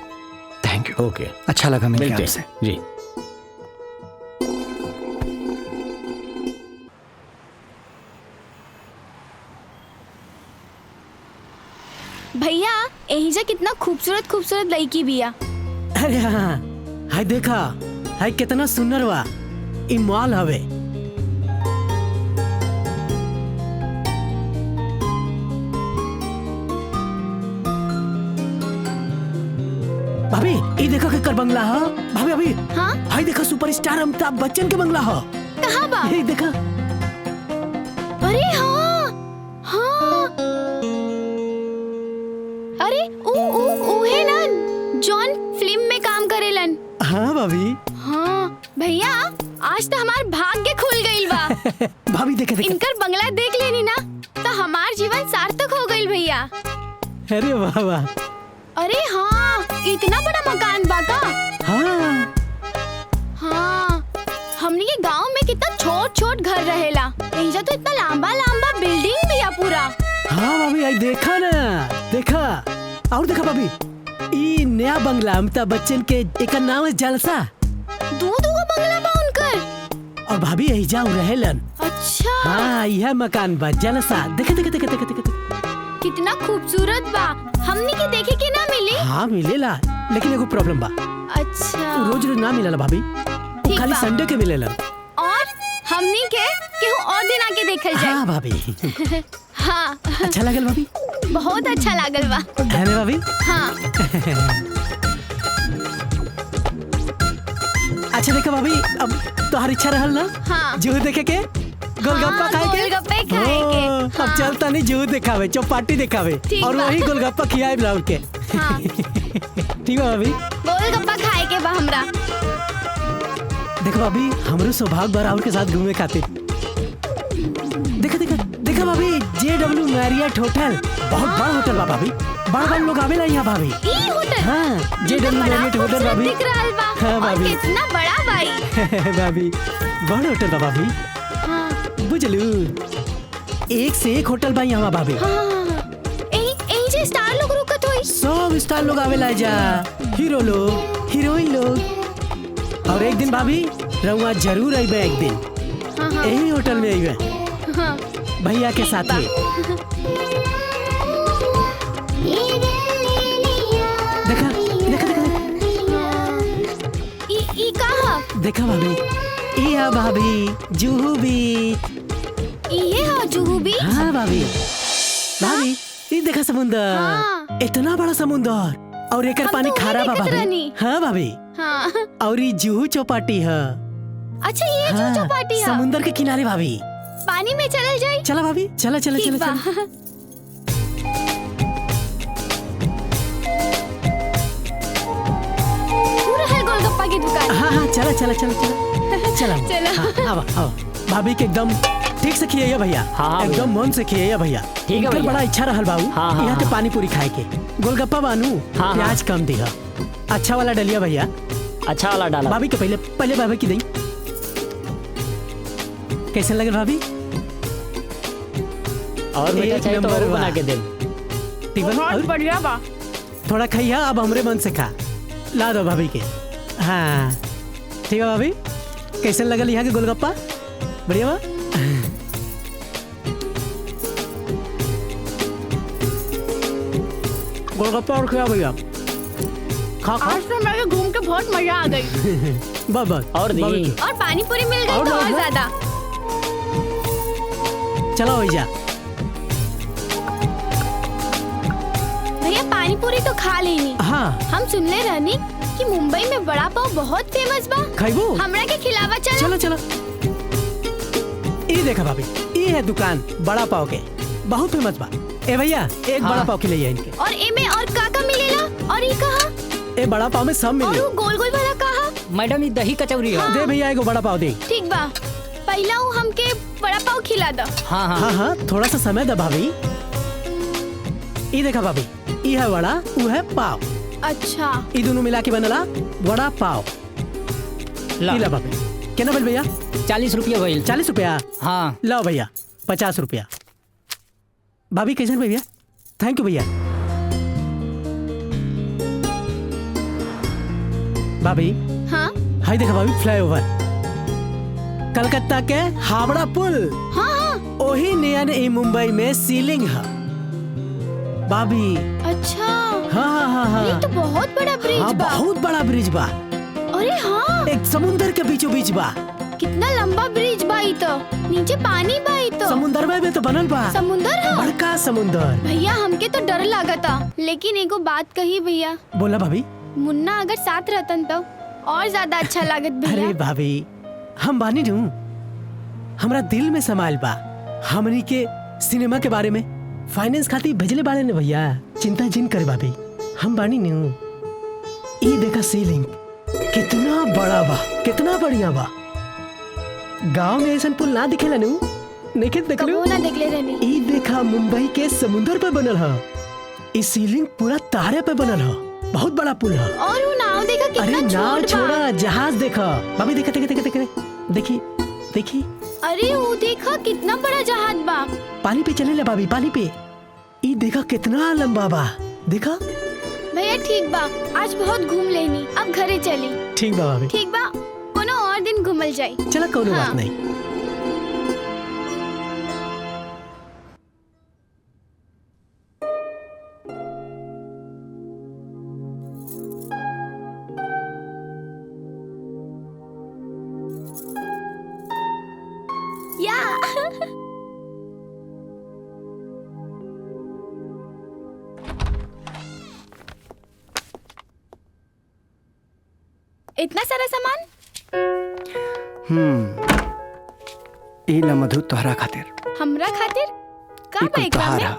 Thank you. ओके, अच्छा लगा मिलके आपसे। जी। भैया एहिजा कितना खूबसूरत खूबसूरत लड़की बिया। अरे हाँ, हाय देखा, हाय कितना सुंदर बा। ई मॉल हवे। भाभी ई देखा के कर बंगला है। भाभी अभी हाँ? हाय देखा सुपरस्टार अमिताभ बच्चन के बंगला है। कहाँ बा? ये देखा। अरे हाँ, हाँ। अरे उहे ना जॉन फिल्म में काम करेलन। हाँ भाभी। हाँ भैया, आज तो हमार भाग्य खुल गइल बा। भाभी देखे देखे। इनकर बंगला देख लेनी ना तो हमार जीवन सार्थक हो गइल भैया। अरे वाह वाह। अरे हाँ, इतना बड़ा मकान बा का? हाँ हाँ, हमने के गांव में कितना छोट छोट घर रहेला, एहिजा तो इतना लंबा लंबा बिल्डिंग भी है पूरा। हाँ भाभी, आई देखा ना, देखा और देखा भाभी, ई नया बंगला अमिताभ बच्चन के, एक नाम है जलसा। दो बंगला बा उनकर। और भाभी यही जाऊ रहेलन। अच्छा। हाँ, यह मकान बा जलसा। देखे देखे देखे देखे देखे। कितना खूबसूरत बा, हमने के देखे के ना मिली। हाँ मिलेला, लेकिन एगो प्रॉब्लम बा। अच्छा। रोज रोज ना मिलेला भाभी, वो खाली संडे के मिलेला। और हमने के केहू और दिन आके देखल जाए। हाँ भाभी। हाँ। अच्छा लागल भाभी? बहुत अच्छा लागल बा। है ना भाभी? हाँ। अच्छा देखा भाभी, अब तोहार इच्छा रहल ना? हाँ। जो देखे के गोलगप्पा खाए के गोलगप्पे खाएंगे। अब चलता नहीं जू दिखावे चौपाटी दिखावे ठीक और बा। वही गोलगप्पा खियाए बुलाउर के ठीक है भाभी। गोलगप्पा खाए के बा हमरा। देखो भाभी हमरो सौभाग्य बा राहुल के साथ घूमे खातिर। देखा देखा देखा भाभी JW मैरियट होटल बहुत बड़ा होटल बा भाभी। बड़ा लोग आवेला यहाँ भाभी। ई होटल हाँ JW मैरियट होटल भाभी। दिख रहल बा। हाँ और भाभी कितना बड़ा भाई। भाभी बड़ा होटल बा भाभी। बुझलू एक से एक होटल बा यहाँ भाभी। एही जे स्टार लोग रुकत होई। सब स्टार लोग आवेला जा हीरो लोग हीरोइन लोग। और एक दिन भाभी रहुआ जरूर आइबे एक दिन यही होटल में आइबे भैया के साथ में। देखा देखा देखा ई कहाँ? देखा भाभी ये भाभी जुहू बीच। ये है जुहू बीच? हाँ भाभी भाभी ये देखा समुंदर इतना बड़ा समुंदर और एकर पानी खारा बा भाभी। हाँ भाभी हाँ। और ये जुहू चौपाटी है। अच्छा ये जुहू चौपाटी है समुंदर के किनारे भाभी। पानी में चल जाए। चला भाभी चला चला चला चला। पूरा है गोलगप्पा की दुकान। हाँ हाँ चला चला चला चला चला चलो। हाँ आओ भाभी के एकदम ठीक से खियाइया भैया। हाँ, एकदम मन से खियाइया भैया। ठीक है भैया। बड़ा इच्छा रहल बाबू हाँ, यहाँ के हाँ। पानी पूरी खाए के। गोलगप्पा बानू हाँ, प्याज कम दिया अच्छा वाला डलिया भैया। अच्छा वाला डाला भाभी के पहले पहले भाभी की दी कैसे लगे भाभी। और बेटा चाहिए तो और बना के दे। बहुत बढ़िया बा। थोड़ा खाइया अब हमरे मन से खा ला दो भाभी के। हाँ ठीक है भाभी कैसे लगल यहाँ के गोलगप्पा बढ़िया बा। गोलगप्पा और खिला भैया खा खा। आज तो मेरे घूम के बहुत मजा आ गई। बस बस और दी और पानी पूरी मिल गई और तो और बहुत। ज्यादा। चलो भैया भैया पानी पूरी तो खा लेनी। हाँ हम सुनले रहनी कि मुंबई में बड़ा पाव बहुत फेमस बा। खाइबो हमरा के खिलावा चलो। चलो चलो ये देखा भाभी ये है दुकान बड़ा पाव के बहुत फेमस बा। ए भैया एक हाँ। बड़ा पाव के लिए इनके। और एमे और का मिलेला? और ये कहाँ? ए बड़ा पाव में सब और मिले। वो गोल गोल वाला कहाँ? मैडम ये दही कचौरी है। दे भैया एगो बड़ा पाव दे। ठीक बा पहला वो हमके बड़ा पाव खिला दो। हाँ हाँ हाँ हाँ थोड़ा सा समय दे भाभी। ये देखा भाभी ये है वड़ा वो है पाव। अच्छा ये दोनों मिला के बनला वड़ा पाव। ला। ये ला भाभी कितना बोल भैया 40 रुपया भइल। 40 रुपया। हाँ लाओ भैया 50 रुपया। भाभी कैसे भैया थैंक यू भैया। भाभी हाँ हाय देखा भाभी फ्लाईओवर कलकत्ता के हावड़ा पुल। हाँ हाँ वही नया ने मुंबई में सीलिंग है भाभी। अच्छा हाँ हाँ हाँ हाँ ये तो बहुत बड़ा ब्रिज हाँ बा। बहुत बड़ा ब्रिज बा। अरे हाँ एक समुंदर के बीचों बीच बा। कितना लंबा ब्रिज बा ई तो। नीचे पानी बा ई तो। समुंदर में भी तो बनल बा। समुंदर है बड़का समुंदर। भैया हमके तो डर लागता लेकिन एगो बात कही भैया बोला भाभी। मुन्ना अगर साथ रहतन तो और ज्यादा अच्छा लागत भैया। अरे भाभी हम बानी नू हमरा दिल में समाल बा। हमनी के सिनेमा के बारे में फाइनेंस खातिर भेजले बाड़े ने भैया। चिंता जिन करे भाभी हम बानी नू। ये देखा सीलिंग कितना बड़ा बा कितना बढ़िया बा। गांव में ऐसा पुल ना दिखेला नू नहीं देख लो। कबो ना देखले रहनी। ई देखा मुंबई के समुंदर पे बनल है। ई सीलिंग पूरा तारे पे बनल है बहुत बड़ा पुल है। और वो नाव देखा कितना अरे नाव छोट बा। छोड़ा जहाज देखा भाभी देखा देखा देखा देखा देखी देखी। अरे वो देखा कितना बड़ा जहाज बा। पानी पे चले ले भाभी पानी पे। ई देखा कितना लंबा बा देखा। भैया ठीक बा आज बहुत घूम लेनी अब घरे चली। ठीक बा भाभी ठीक बा कोनो और दिन घूमल जाई। चला कोनो हाँ। बात नहीं। या इतना सारा सामान। ई ला मधु तोहरा खातिर। हमरा खातिर का ई कुल बाइक तोहार हा।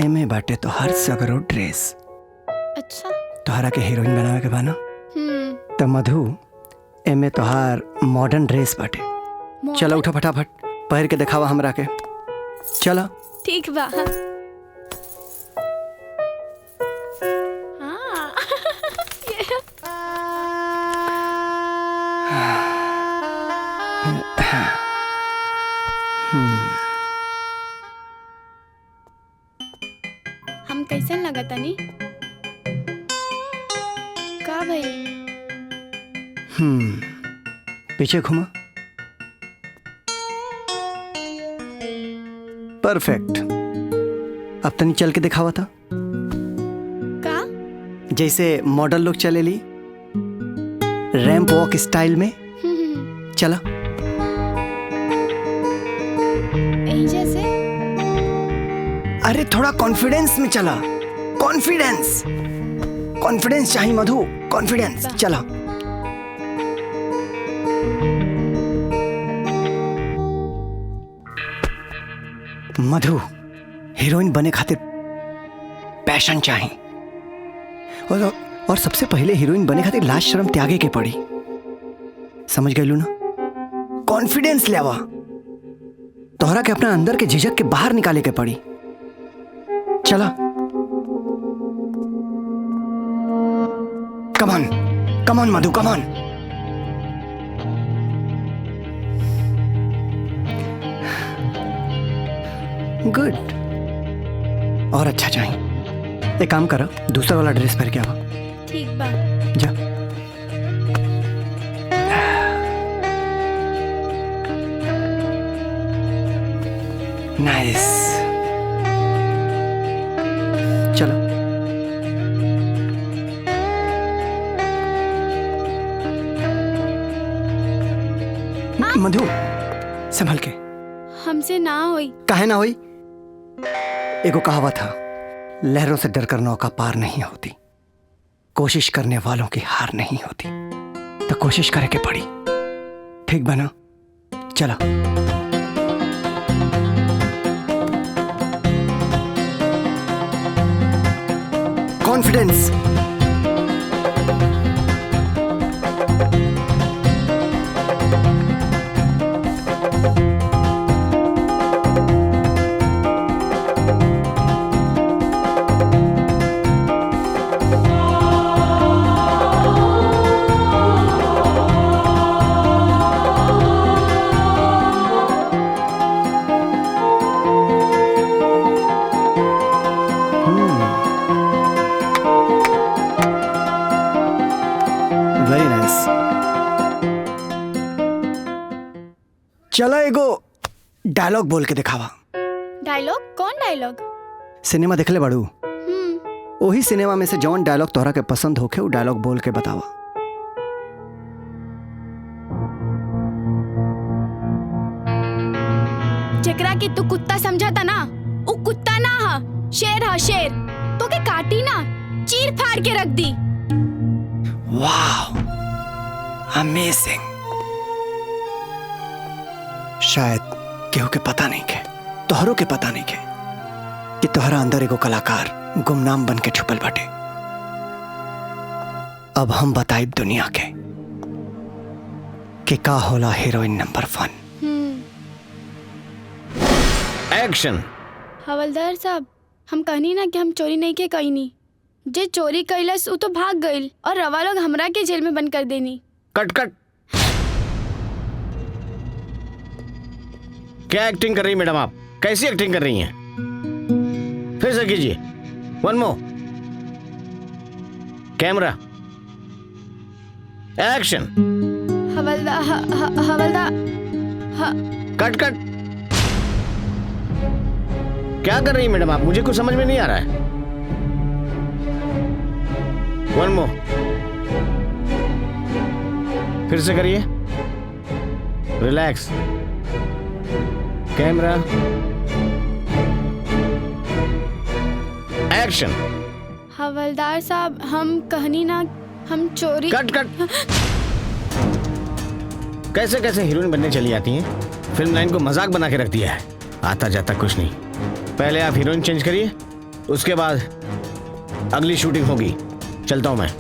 एमे बाटे तोहार सगरो ड्रेस। अच्छा। तोहरा के हीरोइन बनावे के बाना तो मधु एमे तोहार मॉडर्न ड्रेस बाटे। चलो उठो फटाफट, पहन के दिखावा हमरा के। चलो। ठीक बा। हाँ। हम कैसन लगता नी? का भाई? पीछे घुमा। परफेक्ट। अब तनी चल के दिखावा था का? जैसे मॉडल लोग चलेली रैंप वॉक स्टाइल में। चला। जैसे अरे थोड़ा कॉन्फिडेंस में चला। कॉन्फिडेंस कॉन्फिडेंस चाहिए मधु, कॉन्फिडेंस। चला। मधु हीरोइन बने खातिर पैशन चाहिए और सबसे पहले हीरोइन बने खातिर लाज शर्म त्यागे के पड़ी। समझ गए ना? कॉन्फिडेंस लेवा। तोहरा के अपना अंदर के झिझक के बाहर निकाले के पड़ी। चला। कमान कमान मधु, कमान। गुड। और अच्छा चाहिए। एक काम करो, दूसरा वाला ड्रेस पहन के आओ। ठीक बा। जा। नाइस। चलो। मधु संभल के। हमसे ना होई। काहे ना होई? एगो कहावत था, लहरों से डरकर नौका पार नहीं होती, कोशिश करने वालों की हार नहीं होती। तो कोशिश करे के पड़ी। ठीक बना? चला। कॉन्फिडेंस। Very nice. चलो एगो डायलॉग बोल के दिखावा। डायलॉग? कौन डायलॉग? सिनेमा देखले बाड़ू? वही सिनेमा में से जौन डायलॉग तोहरा के पसंद होखे वो डायलॉग बोल के बतावा। जेकरा के तू कुत्ता समझा था ना, वो कुत्ता ना हा, शेर हा, शेर। तो के काटी ना, चीर फाड़ के रख दी। वाह, अमेजिंग। शायद केहू के पता नहीं के, तोहरों के पता नहीं के कि तोहरा अंदर एगो कलाकार गुमनाम बन के छुपल बाटे। अब हम बताई दुनिया के कि का होला हीरोइन नंबर 1। एक्शन। हवलदार साहब, हम कहनी ना कि हम चोरी नहीं के कही नहीं। जे चोरी कैलस वो तो भाग गईल और रवा लोग हमरा के जेल में बंद कर देनी। कट कट। क्या एक्टिंग कर रही मैडम आप? कैसी एक्टिंग कर रही हैं? फिर से कीजिए। One more. Camera action. हवलदार हवलदार कट कट। क्या कर रही हैं मैडम आप? मुझे कुछ समझ में नहीं आ रहा है। One more. फिर से करिए। रिलैक्स। Camera action. हवलदार साहब, हम कहनी ना हम चोरी। कट कट कैसे कैसे हीरोइन बनने चली जाती हैं। फिल्म लाइन को मजाक बना के रख दिया है। आता जाता कुछ नहीं। पहले आप हीरोइन चेंज करिए, उसके बाद अगली शूटिंग होगी। चलता हूं मैं।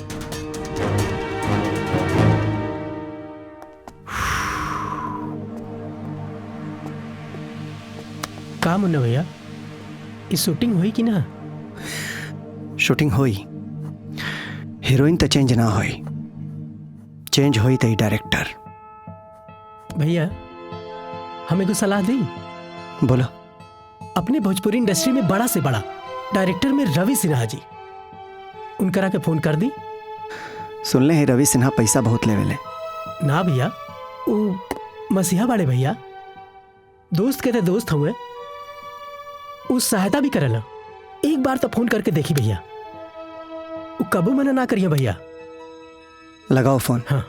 का मुन्ना भैया, इस शूटिंग हुई कि ना? शूटिंग हुई, हीरोइन तो चेंज ना हुई, चेंज हुई तो डायरेक्टर। भैया हमें कुछ सलाह दी। बोलो। अपने भोजपुरी इंडस्ट्री में बड़ा से बड़ा डायरेक्टर में रवि सिन्हा जी, उनकरा के फोन कर दी। सुन ले है रवि सिन्हा पैसा बहुत लेवे ले। ना भैया, वो मसीहा बाड़े भैया, दोस्त के ते दोस्त हुए, उस सहायता भी करेला। एक बार तो फोन करके देखी भैया, वो कबू मना ना करिए भैया। लगाओ फोन। हाँ।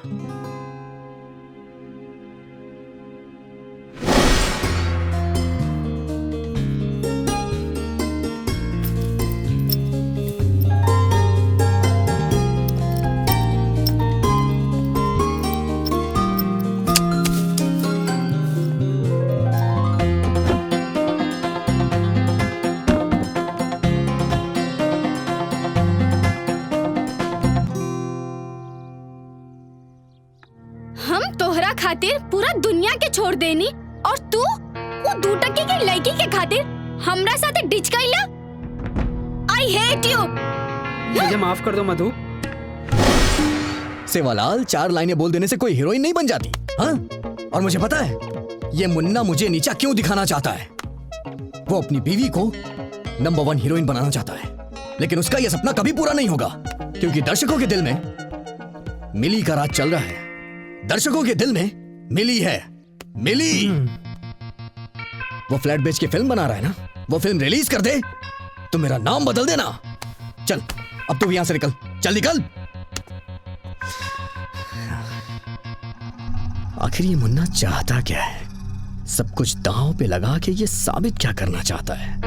खातिर पूरा दुनिया के छोड़ देनी और तू वो दूटकी की लड़की के खातिर हमरा साथे डिच कइला। I hate you. मुझे माफ कर दो मधु। सेवालाल, 4 लाइनें बोल देने से कोई हीरोइन नहीं बन जाती। हाँ? और मुझे पता है ये मुन्ना मुझे नीचा क्यों दिखाना चाहता है। वो अपनी बीवी को नंबर 1 हीरोइन बनाना चाहता है, लेकिन उसका यह सपना कभी पूरा नहीं होगा, क्योंकि दर्शकों के दिल में मिली का राज चल रहा है। दर्शकों के दिल में मिली है। मिली वो फ्लैट बेच के फिल्म बना रहा है ना, वो फिल्म रिलीज कर दे तो मेरा नाम बदल देना। चल अब तू यहां से निकल, चल निकल। आखिर ये मुन्ना चाहता क्या है? सब कुछ दांव पे लगा के ये साबित क्या करना चाहता है?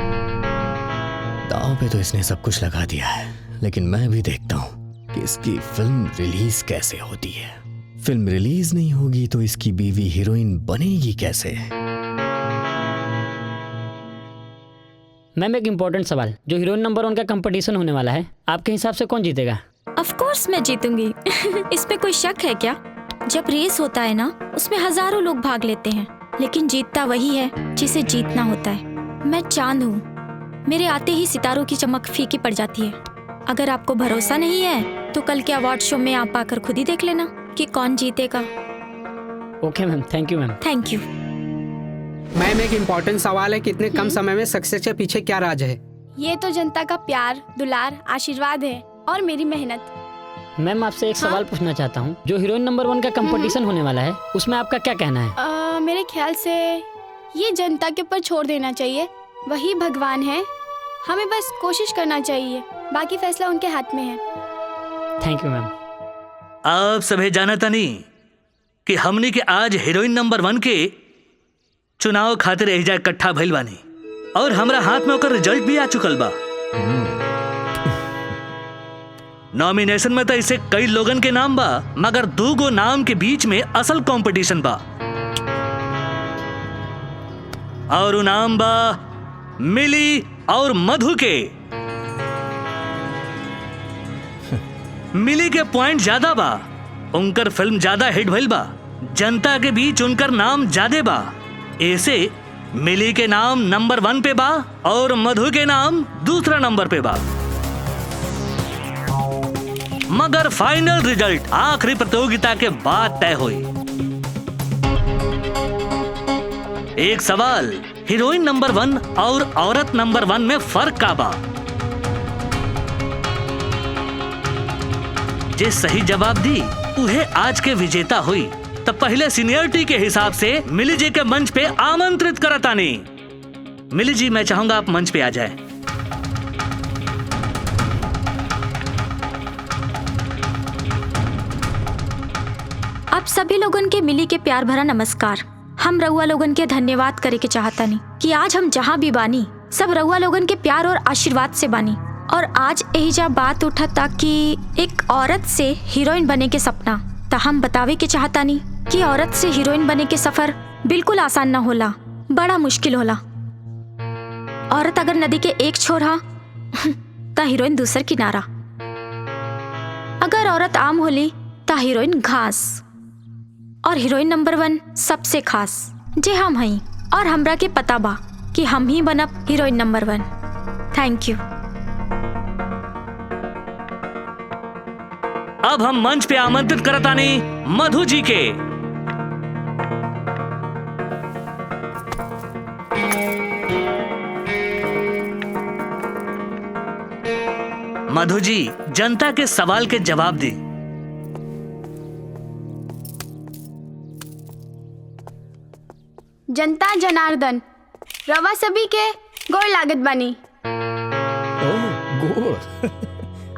दांव पे तो इसने सब कुछ लगा दिया है, लेकिन मैं भी देखता हूं कि इसकी फिल्म रिलीज कैसे होती है। फिल्म रिलीज नहीं होगी तो इसकी बीवी हीरोइन बनेगी कैसे? मैम एक इम्पोर्टेंट सवाल, जो हीरोइन नंबर 1 का कंपटीशन होने वाला है, आपके हिसाब से कौन जीतेगा? ऑफ कोर्स मैं जीतूंगी। इसमें कोई शक है क्या? जब रेस होता है ना, उसमें हजारों लोग भाग लेते हैं, लेकिन जीतता वही है जिसे जीतना होता है। मैं चांद हूँ, मेरे आते ही सितारों की चमक फीकी पड़ जाती है। अगर आपको भरोसा नहीं है तो कल के अवार्ड शो में आप आकर खुद ही देख लेना कि कौन जीतेगा। Okay ma'am, thank you ma'am. Thank you ma'am. एक इम्पोर्टेंट सवाल है कि इतने कम समय में सक्सेस के पीछे क्या राज है? ये तो जनता का प्यार, दुलार, आशीर्वाद है और मेरी मेहनत। मैम आपसे एक सवाल पूछना चाहता हूँ, जो हीरोइन नंबर 1 का कंपटीशन होने वाला है, उसमें आपका क्या कहना है? मेरे ख्याल से ये जनता के ऊपर छोड़ देना चाहिए, वही भगवान है। हमें बस कोशिश करना चाहिए, बाकी फैसला उनके हाथ में है। Thank you ma'am. आप सभी जानता नहीं कि हमने के आज हीरोइन नंबर 1 के चुनाव खातिर एहिजा इकट्ठा भइल बानी और हमरा हाथ में ओकर रिजल्ट भी आ चुकल बा। नॉमिनेशन में तो ऐसे कई लोगन के नाम बा, मगर 2 गो नाम के बीच में असल कंपटीशन बा, और वो नाम बा मिली और मधु के। मिली के पॉइंट ज्यादा बा, उनकर फिल्म ज्यादा हिट भइल बा, जनता के बीच उनकर नाम ज्यादा बा, ऐसे मिली के नाम नंबर 1 पे बा और मधु के नाम दूसरा नंबर पे बा। मगर फाइनल रिजल्ट आखिरी प्रतियोगिता के बाद तय हुई। एक सवाल, हीरोइन नंबर 1 और औरत नंबर 1 में फर्क का बा? जे सही जवाब दी उहे आज के विजेता हुई। तब पहले सीनियरिटी के हिसाब से मिली जी के मंच पे आमंत्रित करतानी। मिली जी, मैं चाहूंगा आप मंच पे आ जाए। आप सभी लोगन के मिली के प्यार भरा नमस्कार। हम रउआ लोगन के धन्यवाद करे के चाहता नहीं कि आज हम जहाँ भी बानी सब रउआ लोगन के प्यार और आशीर्वाद से बानी। और आज एहिजा बात उठा ताकि एक औरत से हीरोइन बने के सपना, तो हम बतावे के चाहता नहीं कि औरत से हीरोइन बने के सफर बिल्कुल आसान ना होला, बड़ा मुश्किल होला। औरत अगर नदी के एक छोर हा ता हीरोइन दूसर किनारा। अगर औरत आम होली ता हीरोइन घास, और हीरोइन नंबर 1 सबसे खास जे हम हई, और हमरा के पता बा कि हम ही बनब हीरोइन नंबर 1। Thank you. अब हम मंच पे आमंत्रित करतानी मधु जी के। मधु जी जनता के सवाल के जवाब दी। जनता जनार्दन, रवा सभी के गोड़ लागत बानी।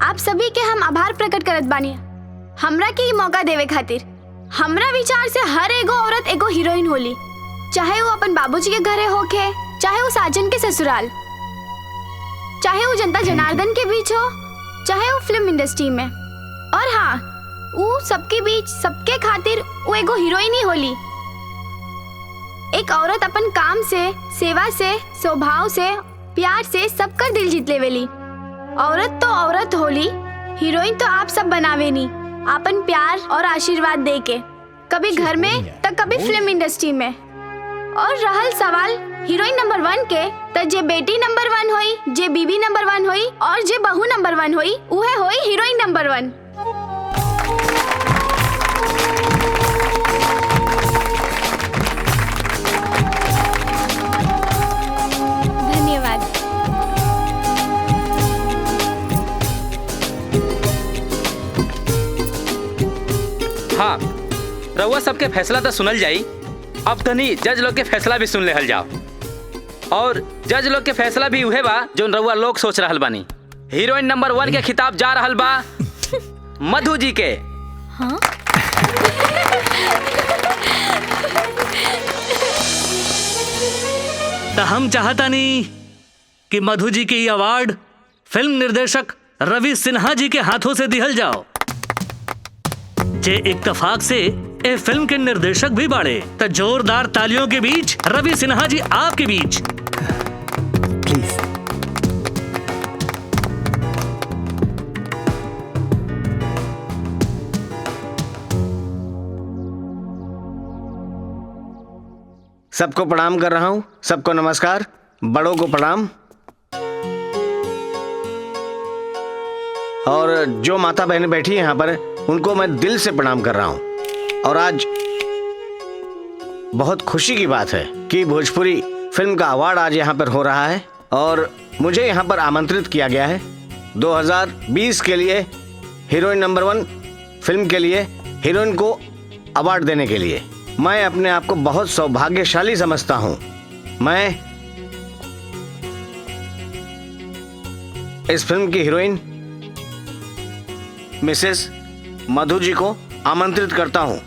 आप सभी के हम आभार प्रकट करत बानी हमरा के ई मौका देवे खातिर। हमरा विचार से हर एगो औरत एगो हीरोइन होली, चाहे वो अपन बाबूजी के घरे होके, चाहे वो साजन के ससुराल, चाहे वो जनता जनार्दन के बीच हो, चाहे वो फिल्म इंडस्ट्री में। और हाँ, वो सबके बीच सबके खातिर वो एगो हीरोइन ही होली। एक औरत अपन काम से, सेवा से, स्वभाव से, प्यार से सबका दिल जीत लेवेली। औरत तो औरत होली, हीरोइन तो आप सब बनावे नी अपन प्यार और आशीर्वाद दे के, कभी घर में तो कभी फिल्म इंडस्ट्री में। और रहल सवाल हीरोइन नंबर 1 के, तो जे बेटी नंबर 1 होई, जे बीबी नंबर 1 होई, और जे बहू नंबर 1 होई, उहे होई हीरोइन नंबर 1। धन्यवाद। हाँ, रउआ सबके फैसला तो सुनल जाई। अब तनी जज लोग के फैसला भी सुन लेहल जाओ। और जज लोग के फैसला भी उहे बा जो रउआ लोग सोच रहल बानी। हीरोइन नंबर 1 के खिताब जा रहल बा मधु जी के। हाँ? तो हम चाहता नहीं कि मधु जी के ये अवार्ड फिल्म निर्देशक रवि सिन्हा जी के हाथों से दिहल जाओ, जे इत्तेफाक से ए फिल्म के निर्देशक भी बाड़े। तो जोरदार तालियों के बीच रवि सिन्हा जी आपके बीच। प्लीज। सबको प्रणाम कर रहा हूं, सबको नमस्कार, बड़ों को प्रणाम। और जो माता बहनें बैठी हैं यहाँ पर, उनको मैं दिल से प्रणाम कर रहा हूं। और आज बहुत खुशी की बात है कि भोजपुरी फिल्म का अवार्ड आज यहाँ पर हो रहा है और मुझे यहाँ पर आमंत्रित किया गया है 2020 के लिए हीरोइन नंबर 1 फिल्म के लिए हीरोइन को अवार्ड देने के लिए। मैं अपने आप को बहुत सौभाग्यशाली समझता हूँ। मैं इस फिल्म की हीरोइन मिसेस मधु जी को आमंत्रित करता हूँ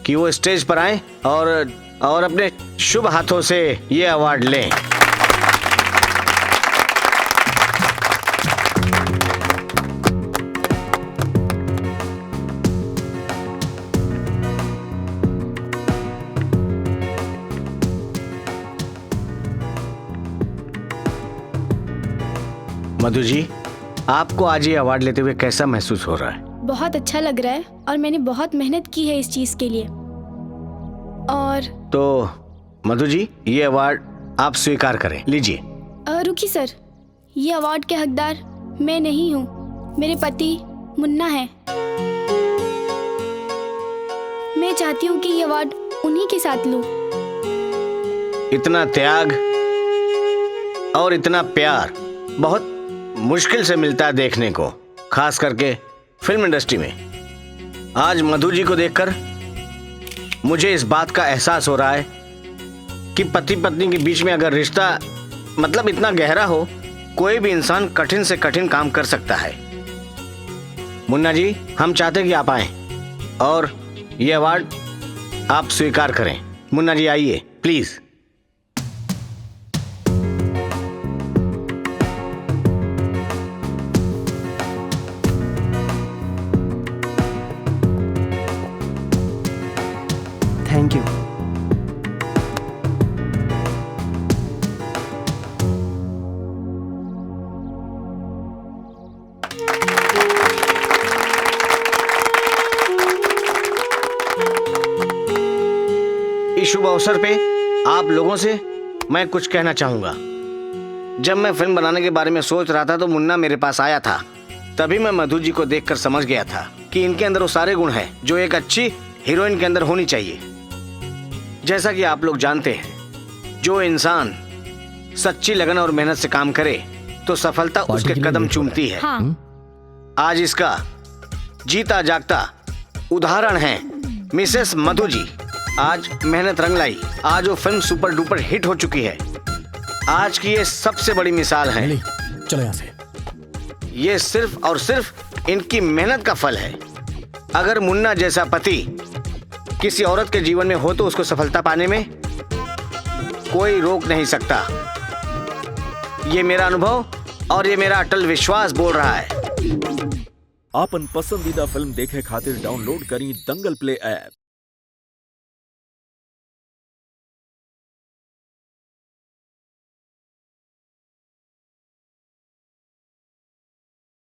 कि वो स्टेज पर आए और अपने शुभ हाथों से ये अवार्ड लें। मधु जी, आपको आज ये अवार्ड लेते हुए कैसा महसूस हो रहा है? बहुत अच्छा लग रहा है और मैंने बहुत मेहनत की है इस चीज के लिए। और तो मधु जी, ये अवार्ड आप स्वीकार करें, लीजिए। रुकी सर, ये अवार्ड के हकदार मैं नहीं हूँ, मेरे पति मुन्ना है। मैं चाहती हूँ कि ये अवार्ड उन्हीं के साथ लूं। इतना त्याग और इतना प्यार बहुत मुश्किल से मिलता है देखने को, खास करके फिल्म इंडस्ट्री में। आज मधु जी को देखकर मुझे इस बात का एहसास हो रहा है कि पति पत्नी के बीच में अगर रिश्ता मतलब इतना गहरा हो, कोई भी इंसान कठिन से कठिन काम कर सकता है। मुन्ना जी, हम चाहते हैं कि आप आएं और ये अवार्ड आप स्वीकार करें। मुन्ना जी आइए प्लीज। Thank you. इस शुभ अवसर पे आप लोगों से मैं कुछ कहना चाहूंगा। जब मैं फिल्म बनाने के बारे में सोच रहा था तो मुन्ना मेरे पास आया था। तभी मैं मधु जी को देखकर समझ गया था कि इनके अंदर वो सारे गुण हैं जो एक अच्छी हीरोइन के अंदर होनी चाहिए। जैसा कि आप लोग जानते हैं, जो इंसान सच्ची लगन और मेहनत से काम करे तो सफलता उसके कदम चूमती है। आज इसका जीता जागता उदाहरण है मिसेस मधु जी। आज मेहनत रंग लाई, आज वो फिल्म सुपर डुपर हिट हो चुकी है। आज की ये सबसे बड़ी मिसाल है। चलो यहाँ से। ये सिर्फ और सिर्फ इनकी मेहनत का फल है। अगर मुन्ना जैसा पति किसी औरत के जीवन में हो तो उसको सफलता पाने में कोई रोक नहीं सकता। ये मेरा अनुभव और ये मेरा अटल विश्वास बोल रहा है। आपन पसंदीदा फिल्म देखे खातिर डाउनलोड करी दंगल प्ले ऐप।